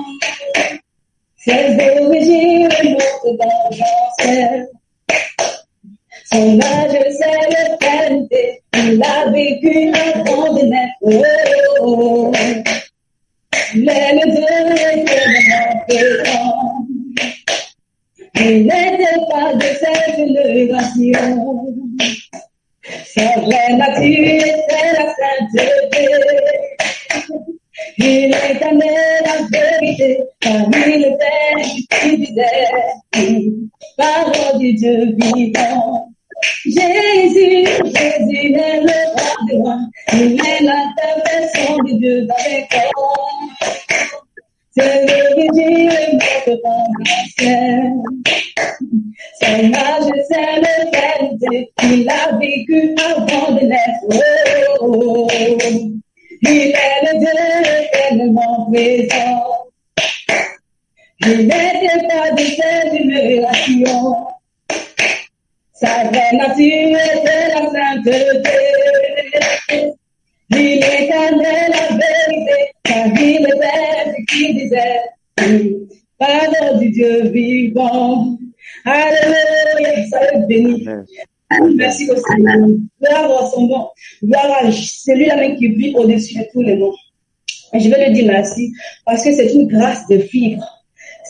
Ses origines montent dans l'ancien. Son âge, c'est l'éternité. Il a vécu avant de naître. Oh, oh. Il est le Dieu éternellement présent. Il n'était pas de cette génération. Sa vraie nature était la sainteté. Il incarnait la vérité, car il était qui disait, parole du Dieu vivant. Jésus est le roi des rois, il est la perfection de Dieu dans les corps. C'est l'origine de ton ciel. Son âge, c'est l'éternité, il a vécu avant de naître. Oh, oh, oh. Il est le Dieu éternellement présent. Il n'était pas de cette génération. Sa vraie nature était la sainteté. Il incarnait la vérité, car il était ce qu'il disait. Parole du Dieu vivant. Alléluia, salut béni. Merci au Seigneur. Gloire à son nom. Gloire à celui-là même qui vit au-dessus de tous les noms. Et je vais lui dire merci parce que c'est une grâce de vivre.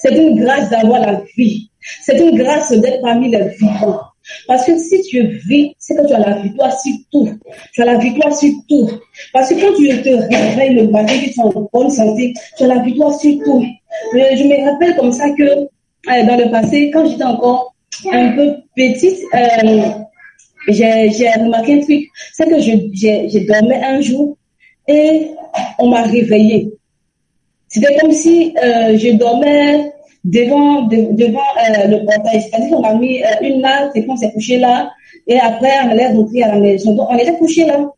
C'est une grâce d'avoir la vie. C'est une grâce d'être parmi les vivants. Parce que si tu vis, c'est que tu as la victoire sur tout. Tu as la victoire sur tout. Parce que quand tu te réveilles le matin, tu es en bonne santé, tu as la victoire sur tout. Je me rappelle comme ça que dans le passé, quand j'étais encore un peu petite, j'ai remarqué un truc. C'est que je dormais un jour et on m'a réveillée. C'était comme si je dormais devant le portail. C'est-à-dire qu'on m'a mis une natte et qu'on s'est couché là. Et après, on allait rentrer à la maison. Donc, on était couché là.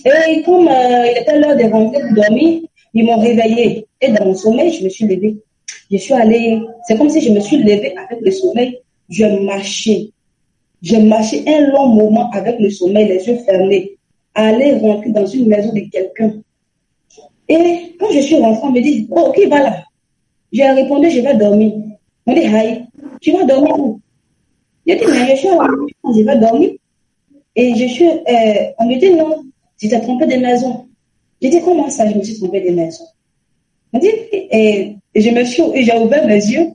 Et comme il était l'heure de rentrer pour dormir, ils m'ont réveillée. Et dans mon sommeil, je me suis levée. Je suis allée, c'est comme si je me suis levée avec le sommeil. Je marchais un long moment avec le sommeil, les yeux fermés, aller rentrer dans une maison de quelqu'un. Et quand je suis rentrée, on me dit, oh, qui va là? J'ai répondu, je vais dormir. On dit, aïe, tu vas dormir où? J'ai dit, mais je vais dormir. Et on me dit, non, tu t'es trompé de maison. J'ai dit, comment ça, je me suis trompé de maison? On dit, et j'ai ouvert mes yeux.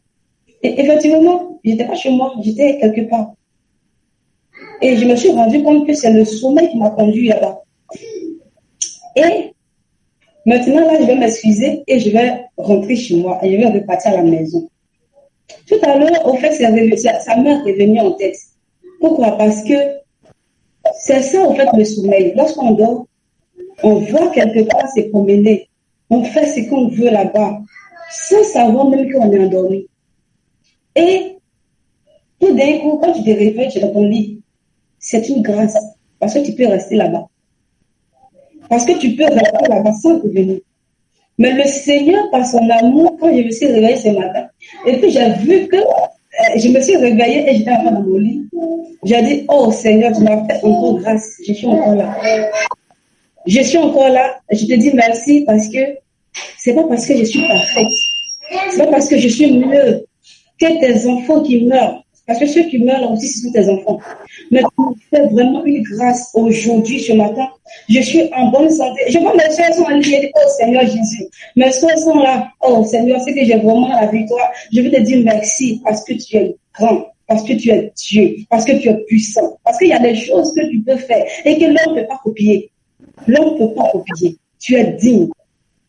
Et effectivement, je n'étais pas chez moi, j'étais quelque part. Et je me suis rendu compte que c'est le sommeil qui m'a conduit là-bas. Et maintenant, là, je vais m'excuser et je vais rentrer chez moi et je vais repartir à la maison. Tout à l'heure, au fait, ça m'est revenu en tête. Pourquoi? Parce que c'est ça, au fait, le sommeil. Lorsqu'on dort, on voit quelque part se promener. On fait ce qu'on veut là-bas, sans savoir même qu'on est endormi. Et tout d'un coup, quand tu te réveilles, tu es dans ton lit. C'est une grâce, parce que tu peux rester là-bas. Parce que tu peux rester là-bas sans revenir. Mais le Seigneur, par son amour, quand je me suis réveillée ce matin, et puis j'ai vu que je me suis réveillée et j'étais encore dans mon lit. J'ai dit, oh Seigneur, tu m'as fait encore grâce. Je suis encore là. Je suis encore là. Je te dis merci parce que c'est pas parce que je suis parfaite. C'est pas parce que je suis mieux que tes enfants qui meurent. Parce que ceux qui meurent là aussi, ce sont tes enfants. Mais tu me fais vraiment une grâce aujourd'hui, ce matin. Je suis en bonne santé. Je vois mes soeurs sont en ligne. Je dis, oh Seigneur Jésus. Mes soeurs sont là. Oh Seigneur, c'est que j'ai vraiment la victoire. Je veux te dire merci parce que tu es grand. Parce que tu es Dieu. Parce que tu es puissant. Parce qu'il y a des choses que tu peux faire et que l'homme ne peut pas copier. L'homme ne peut pas copier. Tu es digne.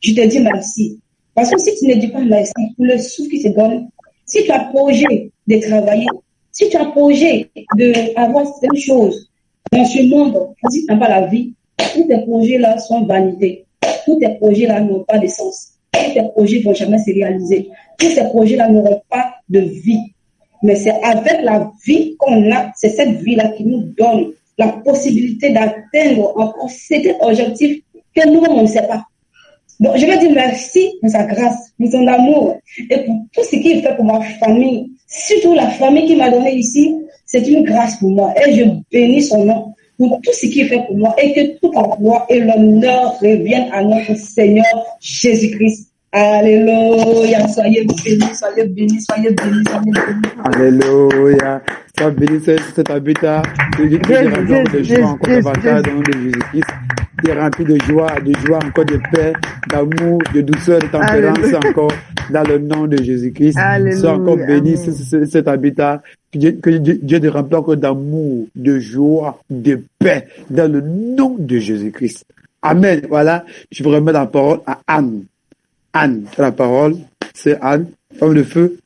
Je te dis merci. Parce que si tu ne dis pas merci pour le souffle qui te donne, si tu as projet de travailler, si tu as projet d'avoir certaines choses dans ce monde, si tu n'as pas la vie, tous tes projets-là sont vanité. Tous tes projets-là n'ont pas de sens. Tous tes projets ne vont jamais se réaliser. Tous ces projets-là n'auront pas de vie. Mais c'est avec la vie qu'on a, c'est cette vie-là qui nous donne la possibilité d'atteindre encore cet objectif que nous, on ne sait pas. Donc, je veux dire merci pour sa grâce, pour son amour et pour tout ce qu'il fait pour ma famille. Surtout la famille qu'il m'a donnée ici, c'est une grâce pour moi. Et je bénis son nom pour tout ce qu'il fait pour moi et que toute la gloire et l'honneur reviennent à notre Seigneur Jésus-Christ. Alléluia. Soyez bénis, soyez bénis, soyez bénis, soyez bénis. Alléluia. Sois béni, cet habitat. Que Dieu te remplit de joie encore davantage dans le nom de Jésus-Christ. Tu es rempli de joie, encore de paix, d'amour, de douceur, de tempérance encore dans le nom de Jésus-Christ. Sois encore béni, cet habitat. Que Dieu te remplit encore d'amour, de joie, de paix dans le nom de Jésus-Christ. Amen. Voilà. Je vais remettre la parole à Anne. Anne, tu as la parole. C'est Anne, femme de feu.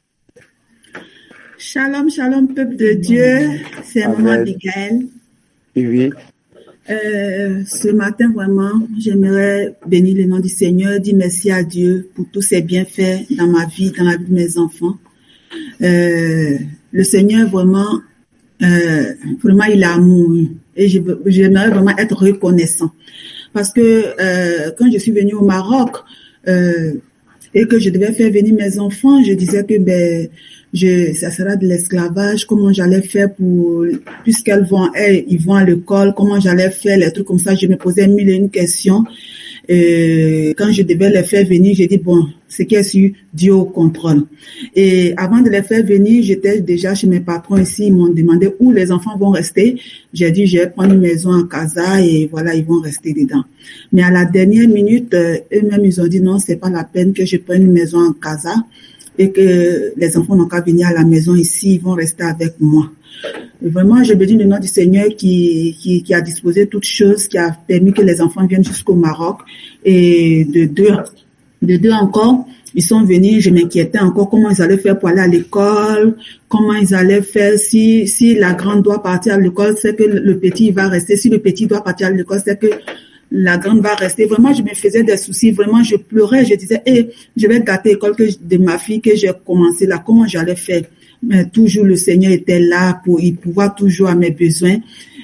Shalom, shalom, peuple de Dieu. C'est Maman Abigail. Oui. Ce matin, vraiment, j'aimerais bénir le nom du Seigneur, dire merci à Dieu pour tous ses bienfaits dans ma vie, dans la vie de mes enfants. Le Seigneur, vraiment, il a amour. Et j'aimerais vraiment être reconnaissant. Parce que quand je suis venue au Maroc, et que je devais faire venir mes enfants, je disais que ça sera de l'esclavage, comment j'allais faire puisqu'ils vont à l'école, comment j'allais faire, les trucs comme ça. Je me posais 1001 questions. Et quand je devais les faire venir, j'ai dit bon, ce qui est sûr, Dieu au contrôle. Et avant de les faire venir, j'étais déjà chez mes patrons ici, ils m'ont demandé où les enfants vont rester. J'ai dit, je vais prendre une maison à Casa et voilà, ils vont rester dedans. Mais à la dernière minute, eux-mêmes, ils ont dit non, c'est pas la peine que je prenne une maison à Casa et que les enfants n'ont qu'à venir à la maison ici, ils vont rester avec moi. Et vraiment, je bénis le nom du Seigneur qui a disposé toutes choses, qui a permis que les enfants viennent jusqu'au Maroc. Et de deux encore, ils sont venus, je m'inquiétais encore comment ils allaient faire pour aller à l'école, comment ils allaient faire si la grande doit partir à l'école, c'est que le petit va rester. Si le petit doit partir à l'école, c'est que la grande va rester. Vraiment, je me faisais des soucis. Vraiment, je pleurais. Je disais, je vais gâter l'école de ma fille que j'ai commencé là. Comment j'allais faire? Mais toujours le Seigneur était là pour y pouvoir toujours à mes besoins.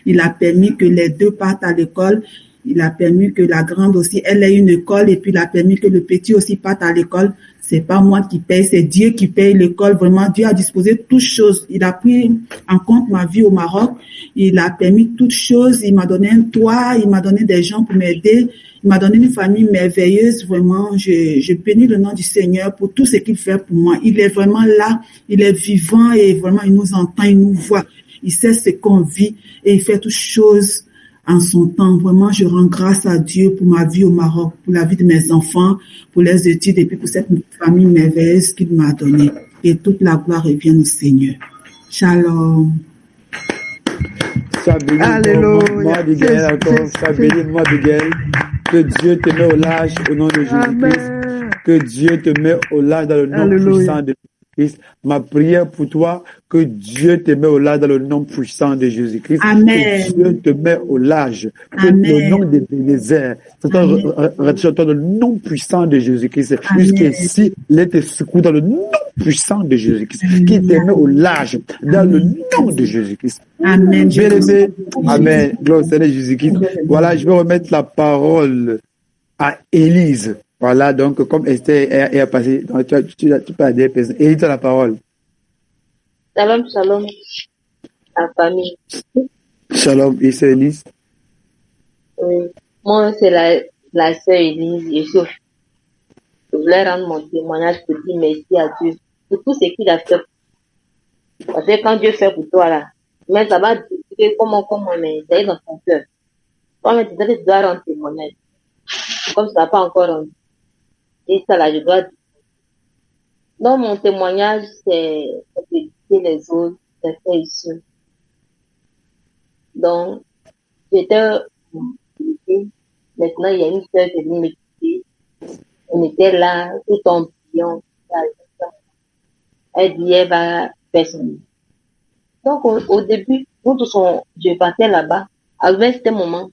Il a permis que les deux partent à l'école. Il a permis que la grande aussi, elle ait une école et puis il a permis que le petit aussi parte à l'école. C'est pas moi qui paye, c'est Dieu qui paye l'école. Vraiment, Dieu a disposé toutes choses. Il a pris en compte ma vie au Maroc. Il a permis toutes choses. Il m'a donné un toit. Il m'a donné des gens pour m'aider. Il m'a donné une famille merveilleuse. Vraiment, je bénis le nom du Seigneur pour tout ce qu'il fait pour moi. Il est vraiment là. Il est vivant et vraiment, il nous entend, il nous voit. Il sait ce qu'on vit et il fait toutes choses en son temps. Vraiment, je rends grâce à Dieu pour ma vie au Maroc, pour la vie de mes enfants, pour les études et puis pour cette famille merveilleuse qu'il m'a donnée. Et toute la gloire revient au Seigneur. Shalom. Alléluia. Bénis-moi, Abigail. Que Dieu te met au large au nom de Jésus-Christ. Que Dieu te met au large dans le nom puissant de Jésus-Christ. Ma prière pour toi, que Dieu te met au large dans le nom puissant de Jésus-Christ. Amen. Que Dieu te met au large. Que le nom de Bénézer, c'est dans le nom puissant de Jésus-Christ. Jusqu'ici, il est secouru dans le nom puissant de Jésus-Christ. Qui te met au large dans le nom de Jésus-Christ. Amen. Bien-aimé, Amen. Gloire au Seigneur Jésus-Christ. Voilà, je vais remettre la parole à Élise. Voilà, donc, comme Esther est passée, tu peux aider les personnes. Élise, tu as la parole. Shalom, shalom, la famille. Shalom, et c'est Élise. Oui. Moi, c'est la sœur Élise Yusuf. Je voulais rendre mon témoignage pour dire merci à Dieu pour tout ce qu'il a fait. Parce que quand Dieu fait pour toi, là, mais ça va dire comment, mais ça est dans ton cœur. Toi, tu dois rendre témoignage. Comme ça n'a pas encore rendu. Et ça, là, je dois dire. Donc, mon témoignage, c'est d'éduquer les autres, c'est faire ici. Donc, j'étais maintenant, il y a une sœur qui est venue m'écouter. On était là, tout en priant. Elle dit, elle va faire son livre. Donc, au début, nous tous, je partais là-bas. Avec ce moment,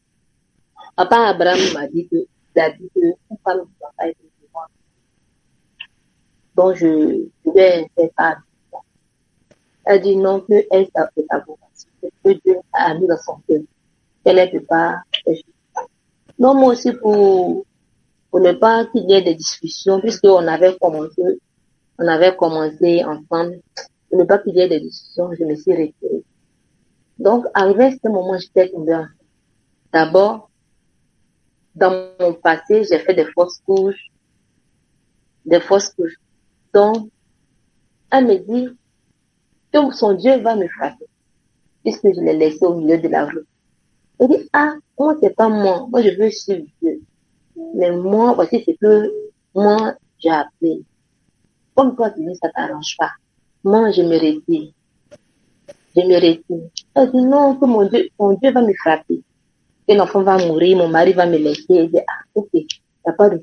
papa Abraham m'a dit que, une femme ne doit pas être devant. Donc, je vais faire part de ça. Elle dit non, qu'elle s'appelle ta vocation. Que Dieu a mis dans son cœur. Qu'elle ne peut pas faire ça. Non, moi aussi, pour pour ne pas qu'il y ait des discussions, puisqu'on avait commencé ensemble, pour ne pas qu'il y ait des discussions, je me suis retirée. Donc, arrivé à ce moment, j'étais tombée enceinte. D'abord, dans mon passé, j'ai fait des fausses couches. Donc, elle me dit que son Dieu va me frapper, puisque je l'ai laissé au milieu de la rue. Elle dit, moi, c'est pas moi. Moi, je veux suivre Dieu. Mais moi, voici ce que moi, j'ai appris. Comme toi, tu dis, ça t'arrange pas. Moi, je me retire. Elle dit, non, que mon Dieu va me frapper. Que l'enfant va mourir, mon mari va me laisser. Elle dit, ok, il n'y a pas de...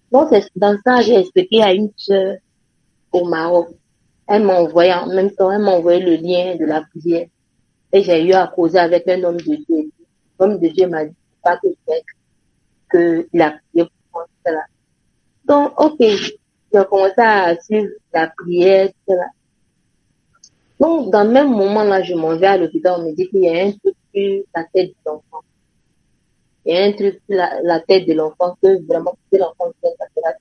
Donc, c'est dans ça, j'ai expliqué à une sœur au Maroc. Elle m'a envoyé, en même temps, elle m'a envoyé le lien de la prière. Et j'ai eu à causer avec un homme de Dieu. L'homme de Dieu m'a dit, pas que qu'il a prié pour moi, etc. Donc, ok, j'ai commencé à suivre la prière, etc. Donc, dans le même moment, là, je m'en vais à l'hôpital, on me dit qu'il y a un truc sur la tête de l'enfant. Il y a un truc sur la tête de l'enfant que vraiment, que l'enfant tient la tête.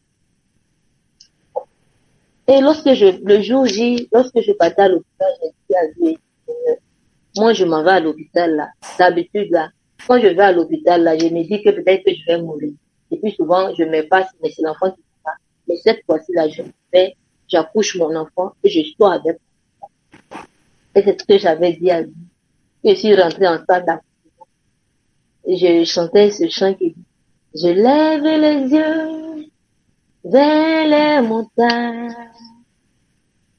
Et le jour J, lorsque je partais à l'hôpital, j'ai dit à Dieu, moi, je m'en vais à l'hôpital, là. D'habitude, là, quand je vais à l'hôpital, là, je me dis que peut-être que je vais mourir. Et puis souvent, je me passe, mais c'est l'enfant qui me passe. Mais cette fois-ci, là, j'accouche mon enfant et je sors avec. Et c'est ce que j'avais dit à lui. Je suis rentrée en salle d'accouchement. Et je chantais ce chant qui dit, je lève les yeux vers les montagnes,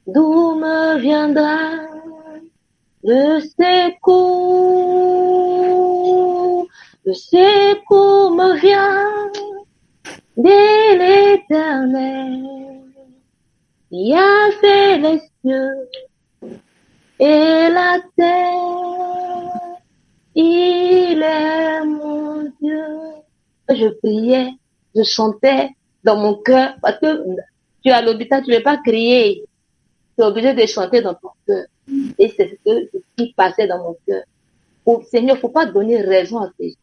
d'où me viendra le secours. Le secours me vient de l'Éternel, qui a fait les cieux et la terre. Il est mon Dieu. Je priais, je chantais dans mon cœur, parce que tu es à l'hôpital, tu ne veux pas crier. Tu es obligé de chanter dans ton cœur. Et c'est ce qui passait dans mon cœur. Seigneur, faut pas donner raison à ces gens.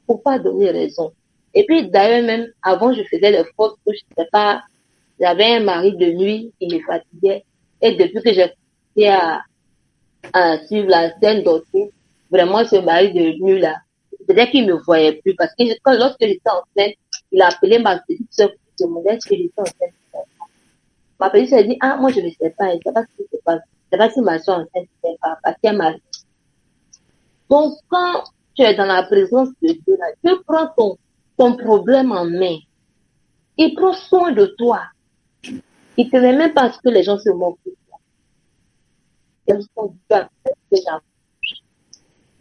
Faut pas donner raison. Et puis, d'ailleurs, même, avant, je faisais des fausses couches. J'avais un mari de nuit qui me fatiguait. Et depuis que j'ai commencé à suivre la scène d'autres, vraiment, ce mari de nuit, là, peut-être qu'il me voyait plus. Parce que lorsque j'étais enceinte, il a appelé ma petite sœur pour me demander est-ce que j'étais enceinte. Ma petite sœur dit, moi, je ne sais pas. Je ne sais pas ce qui se passe. Je ne sais pas si ma soeur enceinte, je ne sais pas. Parce qu'elle m'a dit. Donc, quand tu es dans la présence de Dieu, là, Dieu prend ton problème en main. Il prend soin de toi. Il ne te met même pas ce que les gens se moquent de toi.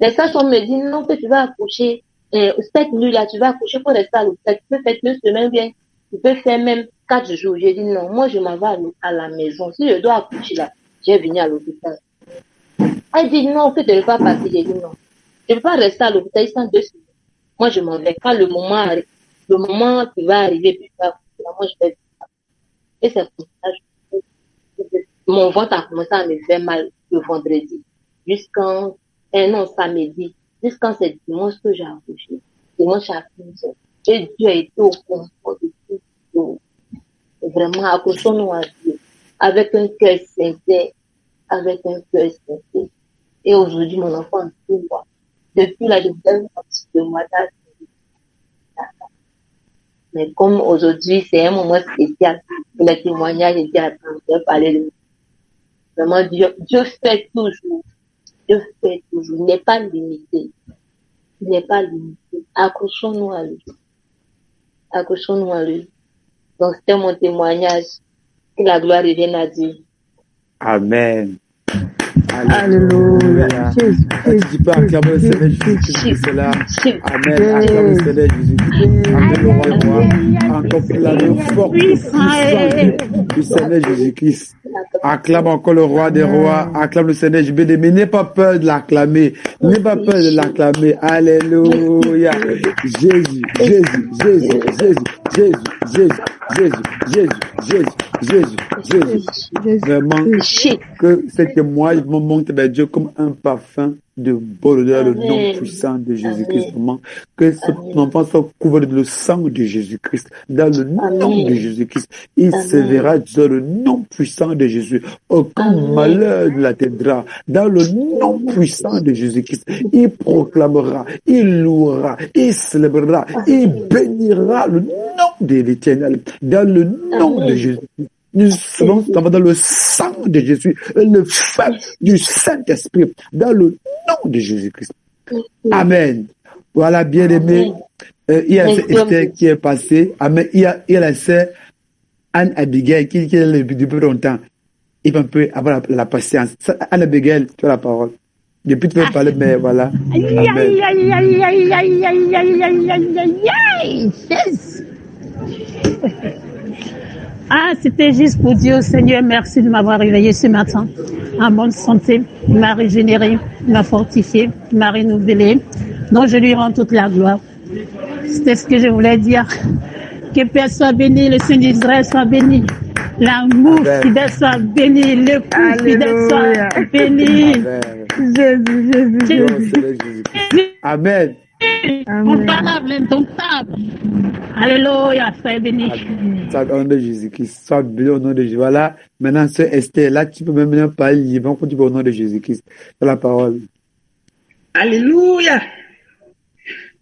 Les sages-femmes me disent, non, que tu vas accoucher, cette nuit-là, tu vas accoucher pour rester à l'hôpital. Tu peux faire 2 semaines bien. Tu peux faire même 4 jours. J'ai dit, non, moi, je m'en vais à la maison. Si je dois accoucher là, je vais venir à l'hôpital. Elle dit, non, que tu ne veux pas partir. J'ai dit, non. Je ne veux pas rester à l'hôpital sans 2 semaines. Moi, je m'en vais. Quand le moment qui va arriver, puis moi, je vais venir. Et c'est pour ça que mon ventre a commencé à me faire mal le vendredi. Samedi. Jusqu'à ce dimanche que j'ai accouché. Dimanche à 15h. Et Dieu a été au confort de tout. Vraiment, accrochons-nous à Dieu. Avec un cœur sincère. Et aujourd'hui, mon enfant, depuis là, je vous donne un petit peu moi d'âge. Mais comme aujourd'hui, c'est un moment spécial pour les témoignages, j'ai dit, attends, je vais parler de vraiment, Dieu fait toujours. Dieu fait toujours. Il n'est pas limité. Accrochons-nous à lui. Donc, c'était mon témoignage. Que la gloire revienne à Dieu. Amen. Alléluia. Jésus. Tu peux acclamer le Seigneur Jésus-Christ pour cela. Amen. Acclame le Seigneur Jésus-Christ. Acclame le roi. Encore plus la force du Seigneur Jésus-Christ. Acclame encore le roi des rois. Acclame le Seigneur Jésus-Christ. Mais n'aie pas peur de l'acclamer. N'aie pas peur de l'acclamer. Alléluia. Jésus. Vraiment, que ce témoignage me monte vers Dieu comme un parfum de bonne odeur, le nom Amen. puissant de Jésus-Christ, Amen. maman. Que cet Amen. enfant soit couvert de le sang de Jésus-Christ. Dans le nom de Amen. Jésus-Christ, il se Amen. verra dans le nom puissant de Jésus. Aucun Amen. malheur ne l'atteindra. Dans le nom puissant de Jésus-Christ, il proclamera, il louera, il célébrera, il bénira le nom de l'Éternel. Dans le nom de Amen. Jésus-Christ. Nous serons dans le sang de Jésus, le feu du Saint-Esprit, dans le nom de Jésus-Christ. Amen. Voilà, bien-aimé. Il y a Esther qui est passée. Amen. Il y a la sœur Anne Abigail qui est là depuis longtemps. Il peut un peu avoir la patience. Anne Abigail, tu as la parole. Depuis tu peux parler, mais voilà. Aïe, Amen. aïe, aïe, aïe, aïe, aïe, aïe, aïe, aïe, aïe, aïe, aïe. Yes. Ah, c'était juste pour dire au Seigneur merci de m'avoir réveillé ce matin en bonne santé. Il m'a régénéré, il m'a fortifié, il m'a renouvelé. Donc je lui rends toute la gloire. C'était ce que je voulais dire. Que Père soit béni, le Saint d'Israël soit béni. L'amour fidèle soit béni, le coup fidèle soit béni. Jésus. Amen. Incontable, indomptable. Alléluia, sois béni. Sois au nom de Jésus-Christ. Sois béni au nom de Jésus. Voilà. Maintenant, sœur Esther, là, tu peux même parler librement quand tu vas au nom de Jésus-Christ. C'est la parole. Alléluia.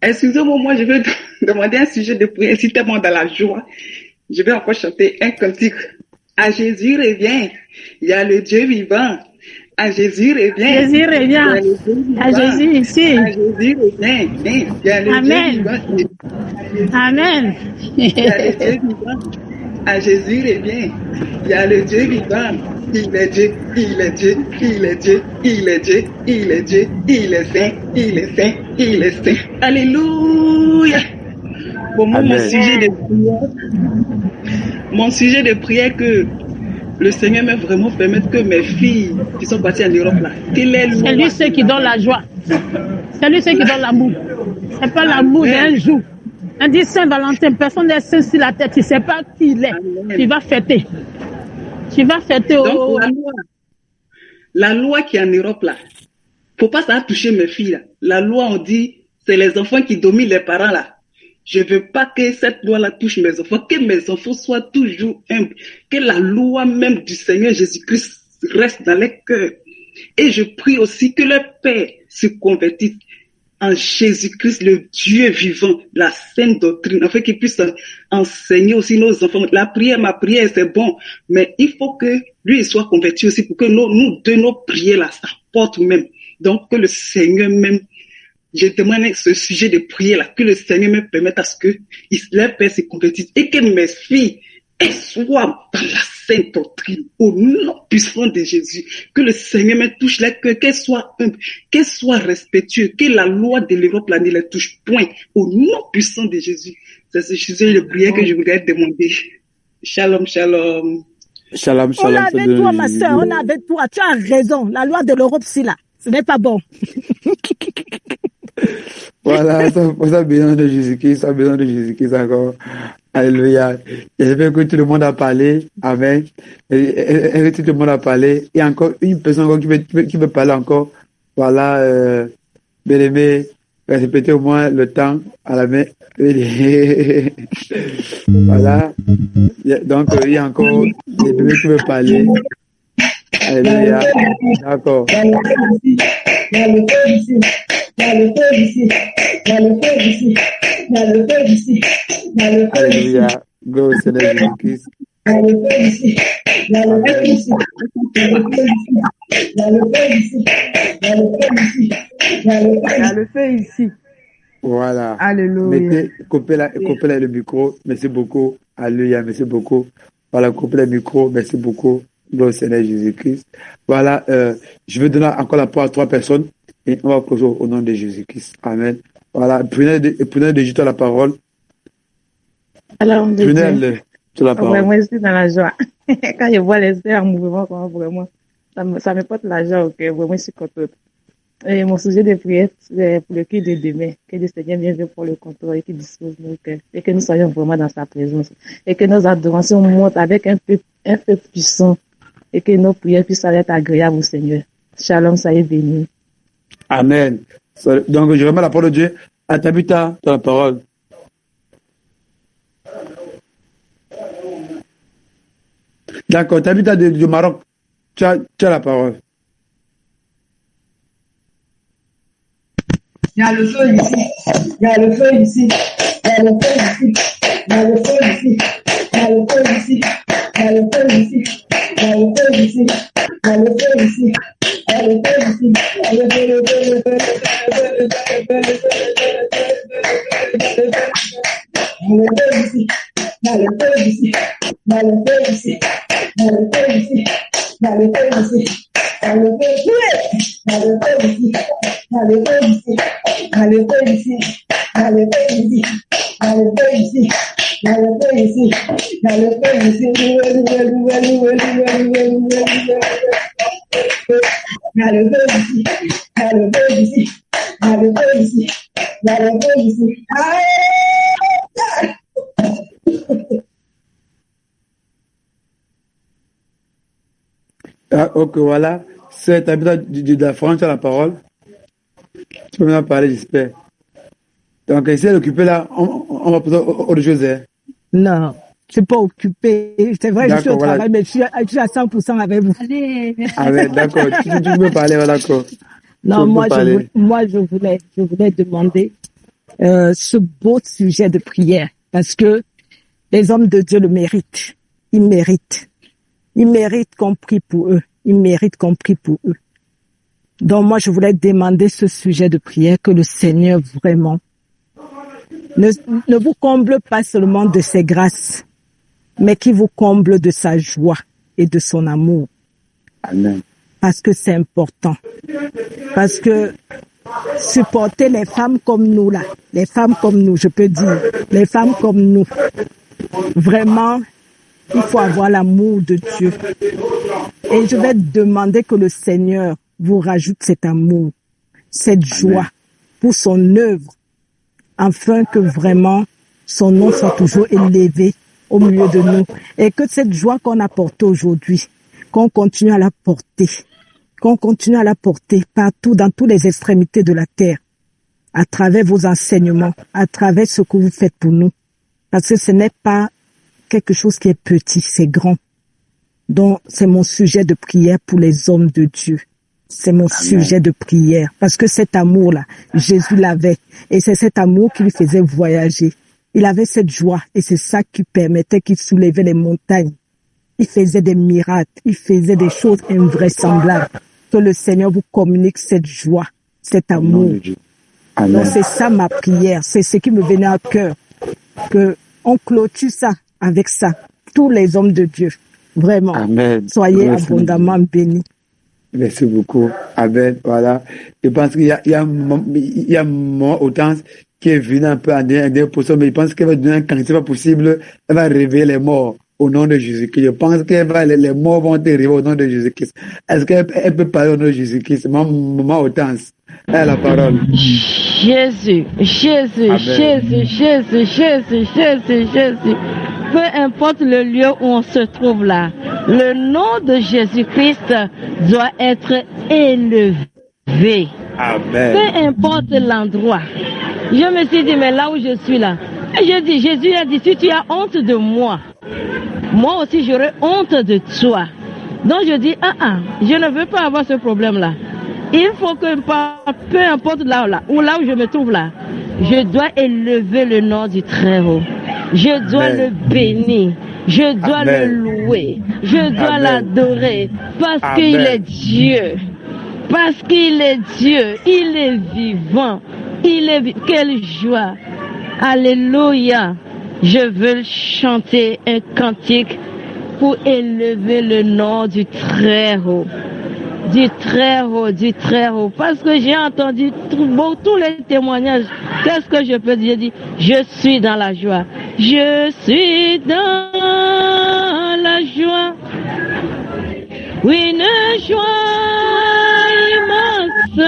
Excusez-moi, moi, je vais demander un sujet de prière. Si tellement dans la joie, je vais encore chanter un cantique. À Jésus revient. Il y a le Dieu vivant. À Jésus revient. Jésus revient. À Jésus ici. À Jésus revient. Il y a le Amen. Dieu vivant. Amen. Il y a le Dieu vivant. À Jésus revient. Il y a le Dieu vivant. Il est Dieu, il est Dieu, il est Dieu, il est Dieu, il est Dieu, il est saint, il est saint, il est saint. Alléluia. Pour moi, mon sujet de prière, que le Seigneur m'a vraiment permettre que mes filles qui sont parties en Europe là, C'est lui ceux qui donne la joie. C'est lui ceux qui donne l'amour. C'est pas l'amour d'un jour. On dit Saint-Valentin, personne n'est saint sur la tête. Tu ne sais pas qui il est. Amen. Tu vas fêter. Tu vas fêter Donc, la loi qui est en Europe là, faut pas ça toucher mes filles là. La loi, on dit, c'est les enfants qui dominent les parents là. Je veux pas que cette loi-là touche mes enfants, que mes enfants soient toujours humbles, que la loi même du Seigneur Jésus-Christ reste dans les cœurs. Et je prie aussi que leur père se convertisse en Jésus-Christ, le Dieu vivant, la sainte doctrine, afin qu'ils puissent enseigner aussi nos enfants. La prière, ma prière, c'est bon, mais il faut que lui soit converti aussi pour que nous deux, nos prières là, ça porte même. Donc, que le Seigneur même, je demande ce sujet de prière là, que le Seigneur me permette à ce que leur père se convertisse et que mes filles, elles soient dans la sainte doctrine, au nom puissant de Jésus, que le Seigneur me touche là, qu'elles soient humbles, qu'elles soient respectueuses, que la loi de l'Europe là ne les touche point, au nom puissant de Jésus. C'est ce sujet de prière que je voudrais demander. Shalom, shalom. Shalom, On shalom. est avec toi, ma soeur, on est avec toi. Tu as raison. La loi de l'Europe, c'est là. Ce n'est pas bon. Voilà, ça besoin de Jésus-Christ, ça besoin de Jésus-Christ encore. Alléluia. J'espère que tout le monde a parlé. Amen. Et tout le monde a parlé. Il y a encore une personne encore qui veut parler encore. Voilà, bien aimé, répétez au moins le temps à la main. Voilà. Donc, il y a encore des bébés qui veulent parler. Alléluia. D'accord. Il y a le feu ici. Il y a le feu ici. Il y a le feu ici. Il y a le feu ici. Il y a le feu ici. Alléluia. Go au Seigneur Jésus-Christ. Il y a le feu ici. Il y a le feu ici. Il y a le feu ici. Il y a le feu ici. Il y a le feu ici. Il y a le feu ici. Voilà. Alléluia. Mettez, coupez le micro. Merci beaucoup. Alléluia. Merci beaucoup. Voilà, coupez le micro. Merci beaucoup. Gloire au Seigneur Jésus-Christ. Voilà, je vais donner encore la parole à 3 personnes et on va closer au nom de Jésus-Christ. Amen. Voilà, prenez de Jésus la parole. Alors, Prenez la parole. Vraiment, je suis dans la joie. Quand je vois les sœurs en mouvement, vraiment, ça me porte la joie au cœur. Vraiment, je suis contente. Et mon sujet de prière, c'est pour le culte de demain. Que le Seigneur vienne pour le contrôle et qu'il dispose nos cœurs. Et que nous soyons vraiment dans sa présence. Et que nos adorations montent avec un feu puissant. Et que nos prières puissent être agréables au Seigneur. Shalom, soyez bénis. Amen. Donc, je remets la parole de Dieu à Tabitha dans la parole. D'accord, Tabitha du Maroc, tu as la parole. Il y a le feu ici. Il y a le feu ici. Il y a le feu ici. Il y a le feu ici. Il y a le feu ici. Il y a le feu ici. Il y a le feu ici. Il y a le feu ici. Il y a le feu ici. Il y a le feu, le feu, le feu, le feu, le feu, il y a le feu ici. Il y a le feu ici. Il y a le feu ici. Il y a le feu ici. Il y a le feu ici. Il y a le feu ici. Il y a le feu ici. Il y a le feu ici. Il y a le feu ici. Il y a le feu ici. Il y a le feu ici. Il y a le feu ici. Il y a le feu ici. Il y a le feu ici. Il y a le feu ici. Il y a le feu ici. Ah, ok, voilà. C'est Tabitha de la France à la parole. Tu peux maintenant parler, j'espère. Donc, essaye d'occuper là. On va passer autre chose. Hein. Non, je suis pas occupé. C'est vrai, je suis au travail, mais je suis à 100% avec vous. Allez. Ah ouais, d'accord. Tu peux parler, voilà, d'accord. Non, moi, je voulais demander ce beau sujet de prière, parce que les hommes de Dieu le méritent. Ils méritent. Ils méritent qu'on prie pour eux. Ils méritent qu'on prie pour eux. Donc moi, je voulais demander ce sujet de prière, que le Seigneur vraiment ne vous comble pas seulement de ses grâces, mais qu'il vous comble de sa joie et de son amour. Amen. Parce que c'est important. Parce que supporter les femmes comme nous là, les femmes comme nous, je peux dire, les femmes comme nous, vraiment, il faut avoir l'amour de Dieu. Et je vais demander que le Seigneur vous rajoute cet amour, cette joie pour son œuvre, afin que vraiment son nom soit toujours élevé au milieu de nous. Et que cette joie qu'on a portée aujourd'hui, qu'on continue à la porter, partout, dans toutes les extrémités de la terre, à travers vos enseignements, à travers ce que vous faites pour nous. Parce que ce n'est pas quelque chose qui est petit, c'est grand. Donc, c'est mon sujet de prière pour les hommes de Dieu. C'est mon sujet de prière. Parce que cet amour-là, Jésus l'avait. Et c'est cet amour qui lui faisait voyager. Il avait cette joie. Et c'est ça qui permettait qu'il soulevait les montagnes. Il faisait des miracles. Il faisait des choses invraisemblables. Que le Seigneur vous communique cette joie, cet amour. Donc, c'est ça ma prière. C'est ce qui me venait à cœur. Que on clôture ça avec ça. Tous les hommes de Dieu. Vraiment. Amen. Soyez abondamment bénis. Merci beaucoup. Amen. Voilà. Je pense qu'il y a mon Autant qui est venu un peu en dernière position, mais je pense qu'elle va donner quand c'est pas possible, elle va réveiller les morts au nom de Jésus-Christ. Je pense que les morts vont être réveillés au nom de Jésus-Christ. Est-ce qu'elle peut parler au nom de Jésus-Christ? Maman Autant, elle a la parole. Jésus. Peu importe le lieu où on se trouve là, le nom de Jésus-Christ doit être élevé. Amen. Peu importe l'endroit. Je me suis dit, mais là où je suis là, je dis, Jésus a dit, si tu as honte de moi, moi aussi j'aurai honte de toi. Donc je dis, je ne veux pas avoir ce problème-là. Il faut que, peu importe là où je me trouve là, je dois élever le nom du Très-Haut. Je dois le bénir. Je dois le louer. Je dois l'adorer. Parce qu'il est Dieu. Parce qu'il est Dieu. Il est vivant. Quelle joie. Alléluia. Je veux chanter un cantique pour élever le nom du Très-Haut. Du Très-Haut. Parce que j'ai entendu tous les témoignages. Qu'est-ce que je peux dire? Je dis, je suis dans la joie. Je suis dans la joie. Oui, une joie immense.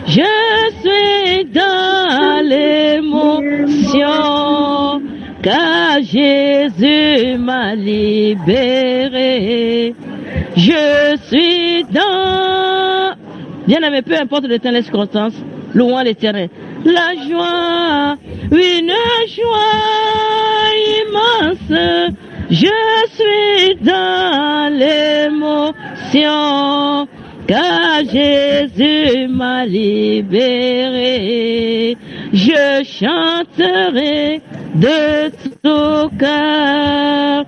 Je suis dans l'émotion. Car Jésus m'a libéré. Je suis dans Bien-aimé, peu importe les temps, les circonstances, louons l'Éternel. La joie, une joie immense, je suis dans l'émotion, car Jésus m'a libéré. Je chanterai de tout cœur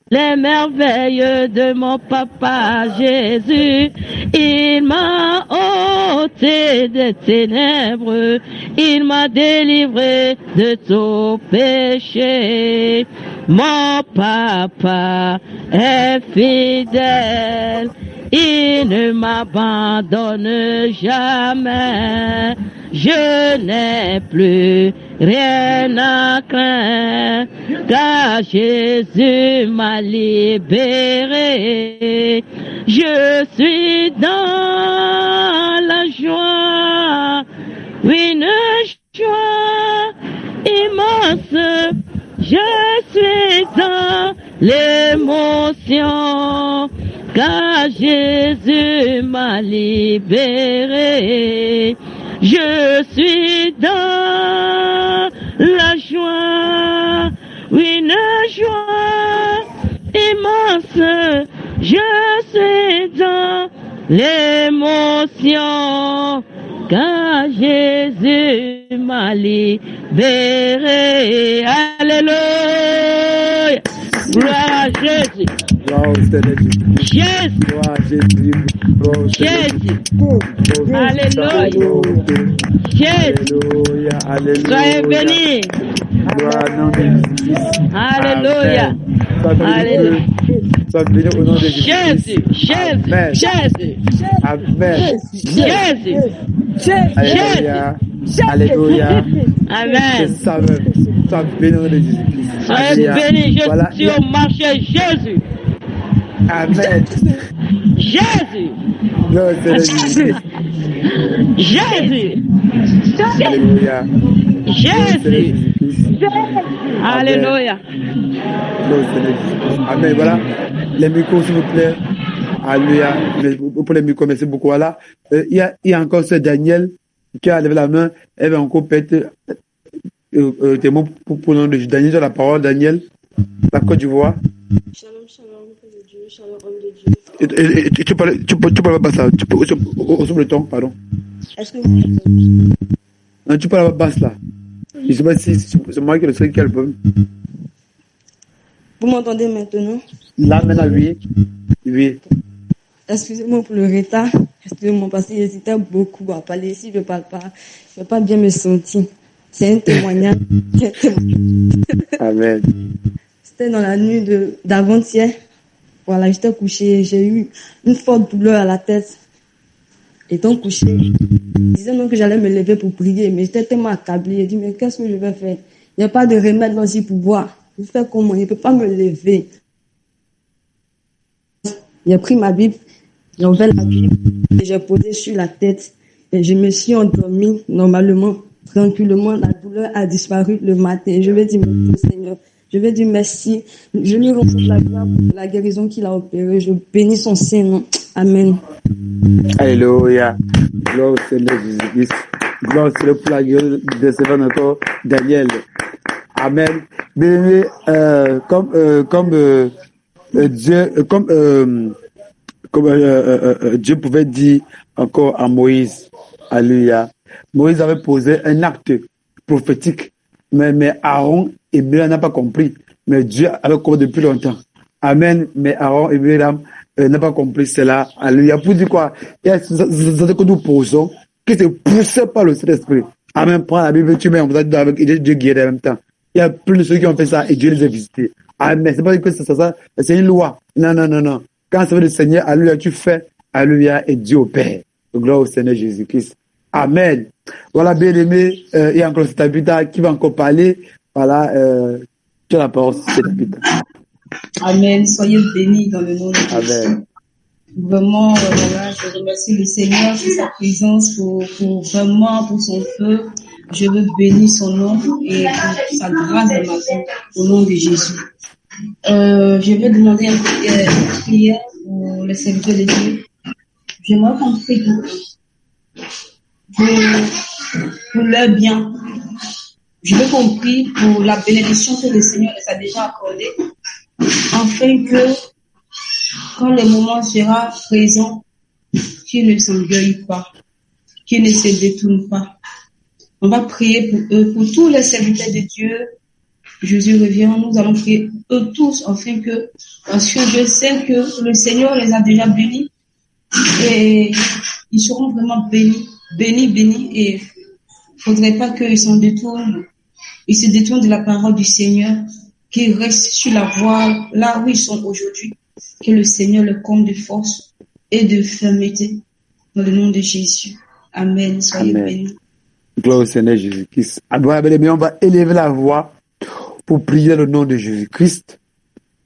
les merveilles de mon papa Jésus. Il m'a ôté des ténèbres, il m'a délivré de tout péché. Mon papa est fidèle, il ne m'abandonne jamais. Je n'ai plus rien à craindre, car Jésus m'a libéré. Je suis dans la joie, une joie immense. Je suis dans l'émotion, car Jésus m'a libéré. Je suis dans la joie, une joie immense. Je suis dans l'émotion, car Jésus m'a libéré. Alléluia. Gloire à Jésus. Jésus. Jésus. Alléluia. Jésus. Soyez bénis. Alléluia. Alléluia. Jésus. Jésus. Jésus. Amen. Jésus. Alléluia. Alléluia. Amen. Sois béni au nom de Jésus-Christ. Soyez bénis. Je Voilà. suis au marché Jésus. Amen. Jésus. Gloire au Seigneur Jésus-Christ. Jésus. Alléluia. Jésus. Alléluia. Gloire au Seigneur Jésus-Christ. Amen. Voilà. Les micros, s'il vous plaît. Alléluia. Pour les micros, merci beaucoup. Voilà. Il y a encore ce Daniel qui a levé la main. Elle va encore peut-être témoin pour le nom de Daniel. J'ai la parole, Daniel. La Côte d'Ivoire. Shalom, shalom, Père de Dieu, shalom, homme de Dieu. Et tu parles pas ça. Tu peux sur le ton, pardon. Est-ce que vous Non, tu parles pas basse là. Je ne sais pas si c'est moi qui le sais qui a le problème. Vous m'entendez maintenant? Là, maintenant, oui. Oui. Excusez-moi pour le retard. Excusez-moi parce que j'hésitais beaucoup à parler. Si je ne parle pas, je ne vais pas bien me sentir. C'est un témoignage. Amen. C'était dans la nuit d'avant-hier. Voilà, j'étais couché. J'ai eu une forte douleur à la tête. Étant couché, je disais donc que j'allais me lever pour prier, mais j'étais tellement accablé. J'ai dit, mais qu'est-ce que je vais faire? Il n'y a pas de remède dans ce pour boire. Je vais faire comment? Je ne peux pas me lever. J'ai pris ma Bible, j'ai ouvert la Bible et j'ai posé sur la tête. Et je me suis endormie normalement, tranquillement. La douleur a disparu le matin. Je vais dire merci Seigneur. Je vais dire merci. Je lui rends la gloire pour la guérison qu'il a opérée. Je bénis son Saint-Nom. Amen. Alléluia. Gloire au Seigneur Jésus-Christ. Gloire au Seigneur pour la guérison de ce encore Daniel. Amen. Bien-aimé, Dieu pouvait dire encore à Moïse, alléluia. Moïse avait posé un acte prophétique, mais Aaron et Myriam n'ont pas compris. Mais Dieu avait compris depuis longtemps. Amen. Mais Aaron et Myriam n'ont pas compris cela. Alléluia. Pour dire quoi? Il y a ce que nous posons qui se poussé par le Saint-Esprit. Amen. Prends la Bible, tu mets en avec Dieu guérit en même temps. Il y a plus de ceux qui ont fait ça et Dieu les a visités. Amen. C'est pas que c'est ça, c'est une loi. Non. Quand c'est le Seigneur, alléluia, tu fais, alléluia, et Dieu opère. Gloire au Seigneur Jésus-Christ. Amen. Voilà, bien aimé, il y a encore cet habitat qui va encore parler. Voilà, tu as la parole, cet habitat. Amen. Soyez bénis dans le nom de Jésus. Amen. Vraiment, voilà, je remercie le Seigneur pour sa présence, pour son feu. Je veux bénir son nom et pour sa grâce dans ma vie, au nom de Jésus. Je vais demander une prière pour les serviteurs de Dieu. J'aimerais qu'on prie pour leur bien. Je veux qu'on prie pour la bénédiction que le Seigneur les a déjà accordée, afin que, quand le moment sera présent, qu'ils ne s'orgueillent pas, qu'ils ne se détournent pas. On va prier pour eux, pour tous les serviteurs de Dieu. Jésus revient, nous allons prier eux tous, afin que, parce que je sais que le Seigneur les a déjà bénis, et ils seront vraiment bénis, et il faudrait pas qu'ils se détournent de la parole du Seigneur, qu'ils restent sur la voie, là où ils sont aujourd'hui, que le Seigneur le comble de force et de fermeté, dans le nom de Jésus. Amen. Soyez bénis. Gloire au Seigneur Jésus-Christ. On va élever la voix pour prier le nom de Jésus-Christ.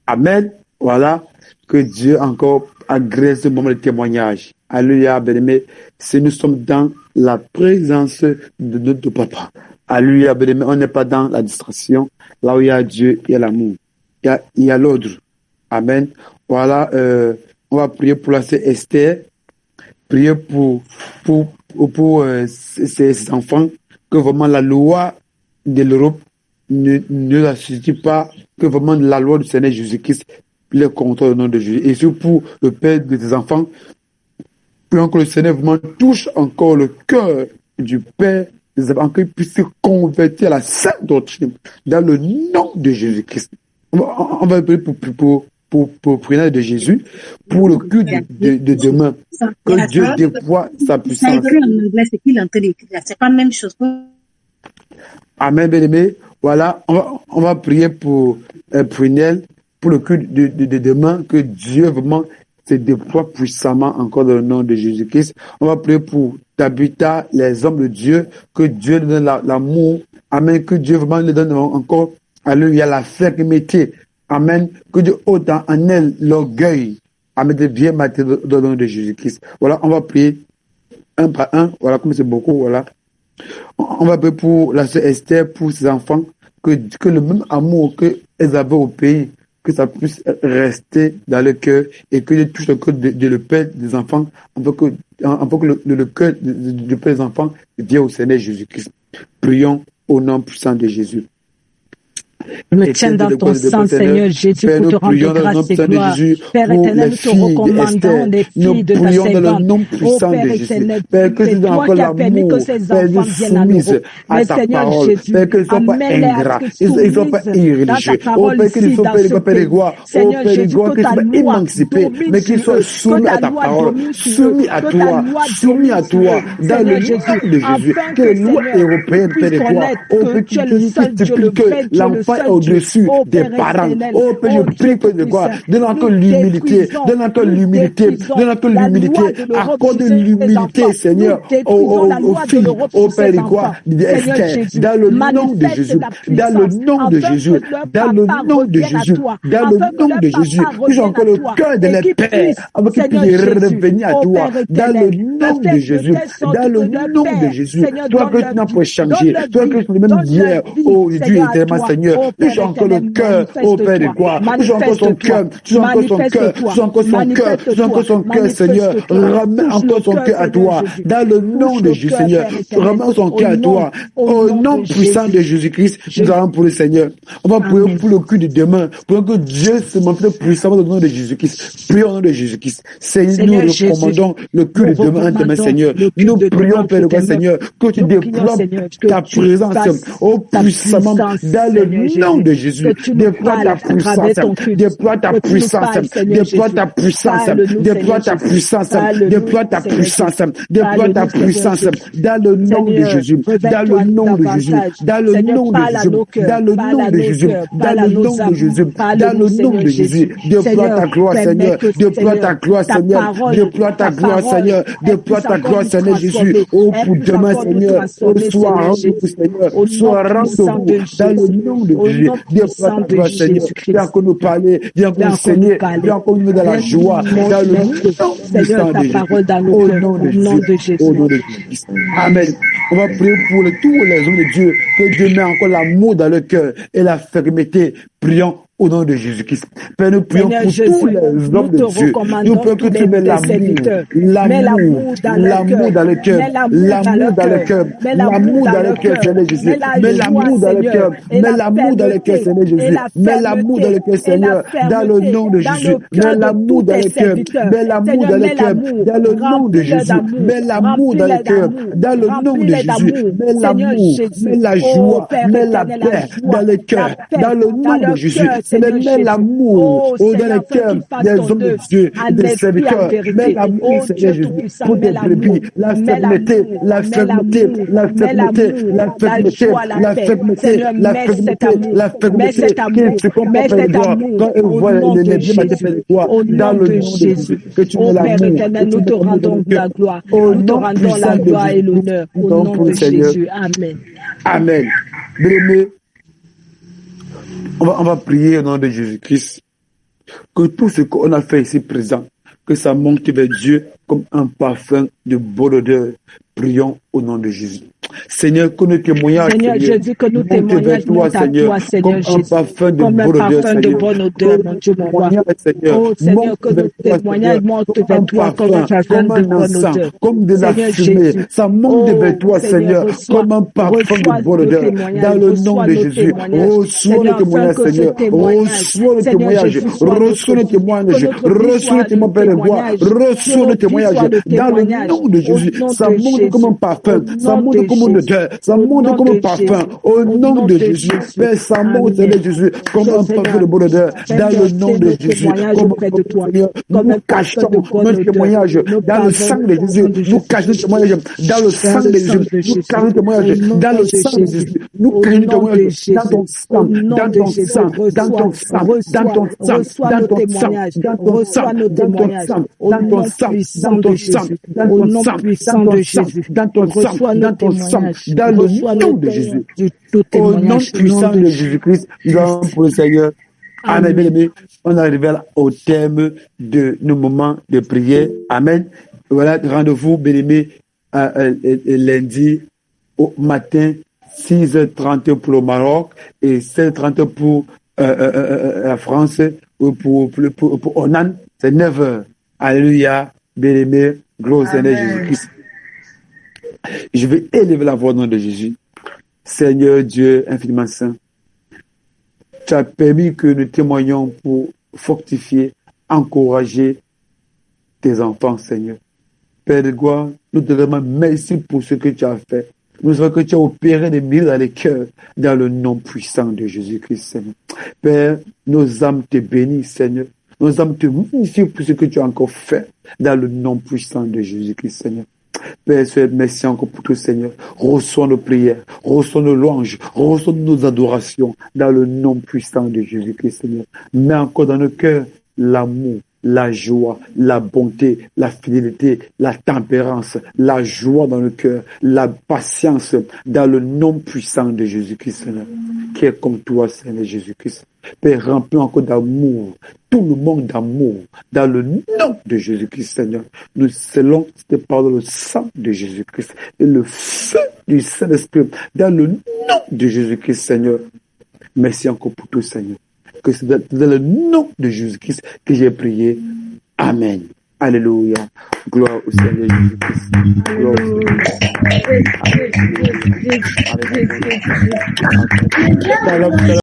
Amen. Voilà. Que Dieu encore agrée ce moment de témoignage. Alléluia, bien-aimé. Si nous sommes dans la présence de notre Papa. Alléluia, bien-aimé. On n'est pas dans la distraction. Là où il y a Dieu, il y a l'amour. Il y a l'ordre. Amen. Voilà. On va prier pour la sœur Esther. Prier pour ces enfants, que vraiment la loi de l'Europe ne la suffit pas, que vraiment la loi du Seigneur Jésus-Christ les contrôle au nom de Jésus. Et surtout pour le père de ces enfants, prions que le Seigneur vraiment touche encore le cœur du père des enfants, qu'il puisse se convertir à la sainte doctrine dans le nom de Jésus-Christ. On va prier pour prier de Jésus, pour le culte de demain, que Dieu déploie sa puissance. C'est pas la même chose. Amen, bien-aimé. Voilà, on va prier pour Prunel, pour le culte de demain, que Dieu vraiment se déploie puissamment encore dans le nom de Jésus-Christ. On va prier pour Tabitha, les hommes de Dieu, que Dieu donne l'amour. Amen, que Dieu vraiment lui donne encore, alléluia, la fermeté. Amen, que Dieu ôte en elle l'orgueil. Amen, de bien mater dans le nom de Jésus-Christ. Voilà, on va prier un par un. Voilà, comme c'est beaucoup, voilà. On va prier pour la sœur Esther, pour ses enfants, que le même amour qu'elles avaient au pays, que ça puisse rester dans le cœur et que Dieu touche le cœur de le père des enfants, afin que le cœur du père des enfants vienne au Seigneur Jésus-Christ. Prions au nom puissant de Jésus. Je me tiens dans ton sang, Seigneur Jésus, pour te rendre grâce et gloire. Père éternel, nous te recommandons les filles de ta servante. Oh Père éternel, c'est toi qui as permis que ces enfants viennent à l'Europe. Mais Seigneur Jésus, amène-les à ce qu'ils soumisent dans ta parole ici, dans ce pays. Seigneur Jésus, que ta loi domine mais qu'ils soient soumis à ta parole, soumis à toi, dans le nom de Jésus. Que les lois européennes, Père que l'enfant est au-dessus des parents. Oh Père, je prie que de quoi? Donne encore l'humilité, accorde l'humilité, Seigneur, aux filles, au Père, de quoi? D'Esther, dans le nom de Jésus, dans le nom de Jésus, dans le nom de Jésus, dans le nom de Jésus, que j'ai encore le cœur de les pères, avec qu'ils puissent revenir à toi, dans le nom de Jésus, dans le nom de Jésus, toi que tu n'as pas changé, toi que tu es le même hier, aujourd'hui éternellement, Seigneur, touche encore le cœur, oh Père de quoi, touche encore son cœur, Seigneur, ramène encore son cœur à toi, dans le nom de Jésus, Seigneur, ramène son cœur à toi, au nom puissant de Jésus-Christ, nous allons pour le Seigneur. On va prier pour le culte de demain, pour que Dieu se montre puissamment dans le nom de Jésus-Christ. Prions au nom de Jésus-Christ. Seigneur, nous recommandons le culte de demain, Seigneur. Nous prions, Père de quoi, Seigneur, que tu déploies ta présence, oh puissamment, dans le nom de Jésus. Déploie ta puissance, déploie ta puissance, déploie ta puissance, déploie ta puissance, déploie ta puissance, déploie ta puissance, dans le nom de Jésus, dans le nom de Jésus, dans le nom de Jésus, dans le nom de Jésus, dans le nom de Jésus, dans le nom de Jésus, déploie ta gloire, Seigneur, déploie ta gloire, Seigneur, déploie ta gloire, Seigneur, déploie ta gloire, Seigneur Jésus, oh pour demain, Seigneur, sois rendez-vous, Seigneur, sois rendez-vous, dans le nom de Jésus, déploie ta gloire, Seigneur, viens encore nous parler, viens encore nous enseigner, viens encore nous mettre dans la joie, dans le nom puissant de Jésus, au nom de Jésus, au nom de Jésus. Amen. On va prier pour tous les hommes de Dieu, que Dieu met encore l'amour dans le cœur et la fermeté. Prions au nom de Jésus-Christ. Père, nous prions Seigneur pour Jésus, tous les hommes nous te de Dieu. Nous recommandons prions que tous tu mets tes serviteurs. Mets l'amour dans leur cœur. Mets l'amour dans leur cœur. Mets l'amour dans leur cœur, Seigneur Jésus. Mets Mets l'amour dans leur cœur. et Mets la l'amour dans leur cœur, fermeté, Seigneur Jésus. et la Mets l'amour dans leur cœur, fermeté, et la Seigneur, dans le fermeté nom de dans Jésus. le Mets cœur de l'amour tous dans tes leur cœur. serviteurs. Mets l'amour Seigneur, dans leur mets cœur, l'amour. dans le nom de Remplis-les Jésus. d'amour. Mets l'amour dans leur Remplis-les cœur, d'amour. dans le nom de Remplis-les Jésus. d'amour. Mets Seigneur l'amour, Jésus. mets la Oh, joie, Père mets la éternel, paix joie, dans le cœur, la paix dans le nom leur de Jésus. cœur, Seigneur Mets Jésus. l'amour Oh, dans Seigneur, le cœur afin qu'ils fassent des ton hommes de œuvre Dieu, en des esprit, en serviteurs. vérité. Mets l'amour, Oh, Seigneur Dieu Jésus, Tout-Puissant, pour mets tes l'amour, brebis, la mets fermeté, l'amour, la mets fermeté, l'amour, la mets fermeté, l'amour, la la fermeté, joie, la la paix. fermeté, Seigneur, la mets cet fermeté, amour, la mets fermeté, cet qui amour, se comprend mets pas de cet toi. amour Quand ils au voient nom les de légumes à tes Jésus. de toi, Au dans nom le de nom de Jésus, Jésus. que tu mets Oh Père l'amour, éternel, que nous tu te mets l'amour dans rendons le la cœur. gloire. Au Nous te nom rendons puissant la de gloire et Jésus, l'honneur. nous Au prions nom pour de le Seigneur. Jésus. Amen. Amen. Bien-aimés, on va prier au nom de Jésus-Christ. Que tout ce qu'on a fait ici présent, que ça monte vers Dieu comme un parfum de bonne odeur. Prions au nom de Jésus. Seigneur, que nos témoignages, Seigneur Jésus, que nos témoignages montent à toi, Seigneur Jésus, comme un parfum de bonne odeur, mon Dieu, mon roi. Oh Seigneur, que nos témoignages montent vers toi comme un parfum de bonne odeur. Comme de la fumée, ça monte vers toi, Seigneur, comme un parfum de bonne odeur. Dans le nom de Jésus, reçois nos témoignages, Seigneur. Reçois nos témoignages. Reçois nos témoignages. Reçois nos témoignages, Père de gloire. Reçois nos témoignages. Dans le nom de Jésus, ça monte comme un parfum. Ça monte comme une odeur. Ça monte comme un parfum. Au nom de Jésus, Père, ça monte, Seigneur Jésus, comme un parfum de bonne odeur. Dans le nom de Jésus, comme nous cachons notre témoignage dans le sang de Jésus. Nous cachons notre témoignage dans le sang de Jésus. Nous cachons notre témoignage dans le sang de Jésus. Nous cachons notre témoignage dans ton sang, dans ton sang, dans ton sang, dans ton sang, dans ton sang, dans ton sang, dans ton sang, dans ton sang, dans ton sang, dans ton sang, dans ton sang, dans ton sang, dans ton sang, dans le nom de Jésus. Au nom puissant de Jésus-Christ, nous allons pour le Seigneur. Amen, bien-aimés. On arrive au thème de nos moments de prière. Amen. Voilà, rendez-vous, bien-aimés, lundi au matin, 6h30 pour le Maroc et 7h30 pour la France, pour Onan. C'est 9h. Alléluia, bien-aimés, gloire au Seigneur Jésus-Christ. Je vais élever la voix au nom de Jésus. Seigneur Dieu infiniment saint, tu as permis que nous témoignions pour fortifier, encourager tes enfants, Seigneur. Père de gloire, nous te demandons merci pour ce que tu as fait. Nous savons que tu as opéré des miracles dans les cœurs, dans le nom puissant de Jésus-Christ, Seigneur. Père, nos âmes te bénissent, Seigneur. Nos âmes te magnifient pour ce que tu as encore fait, dans le nom puissant de Jésus-Christ, Seigneur. Père, merci encore pour tout, Seigneur. Reçois nos prières, reçois nos louanges, reçois nos adorations dans le nom puissant de Jésus-Christ, Seigneur. Mets encore dans nos cœurs l'amour, la joie, la bonté, la fidélité, la tempérance, la joie dans le cœur, la patience dans le nom puissant de Jésus-Christ, Seigneur. Qui est comme toi, Seigneur Jésus-Christ. Père, remplis encore d'amour, tout le monde d'amour, dans le nom de Jésus-Christ, Seigneur. Nous scellons cette parole dans le sang de Jésus-Christ et le feu du Saint-Esprit, dans le nom de Jésus-Christ, Seigneur. Merci encore pour tout, Seigneur. Que c'est dans le nom de Jésus-Christ que j'ai prié. Amen. Alléluia. Gloire au Seigneur Jésus-Christ. Gloire au Seigneur.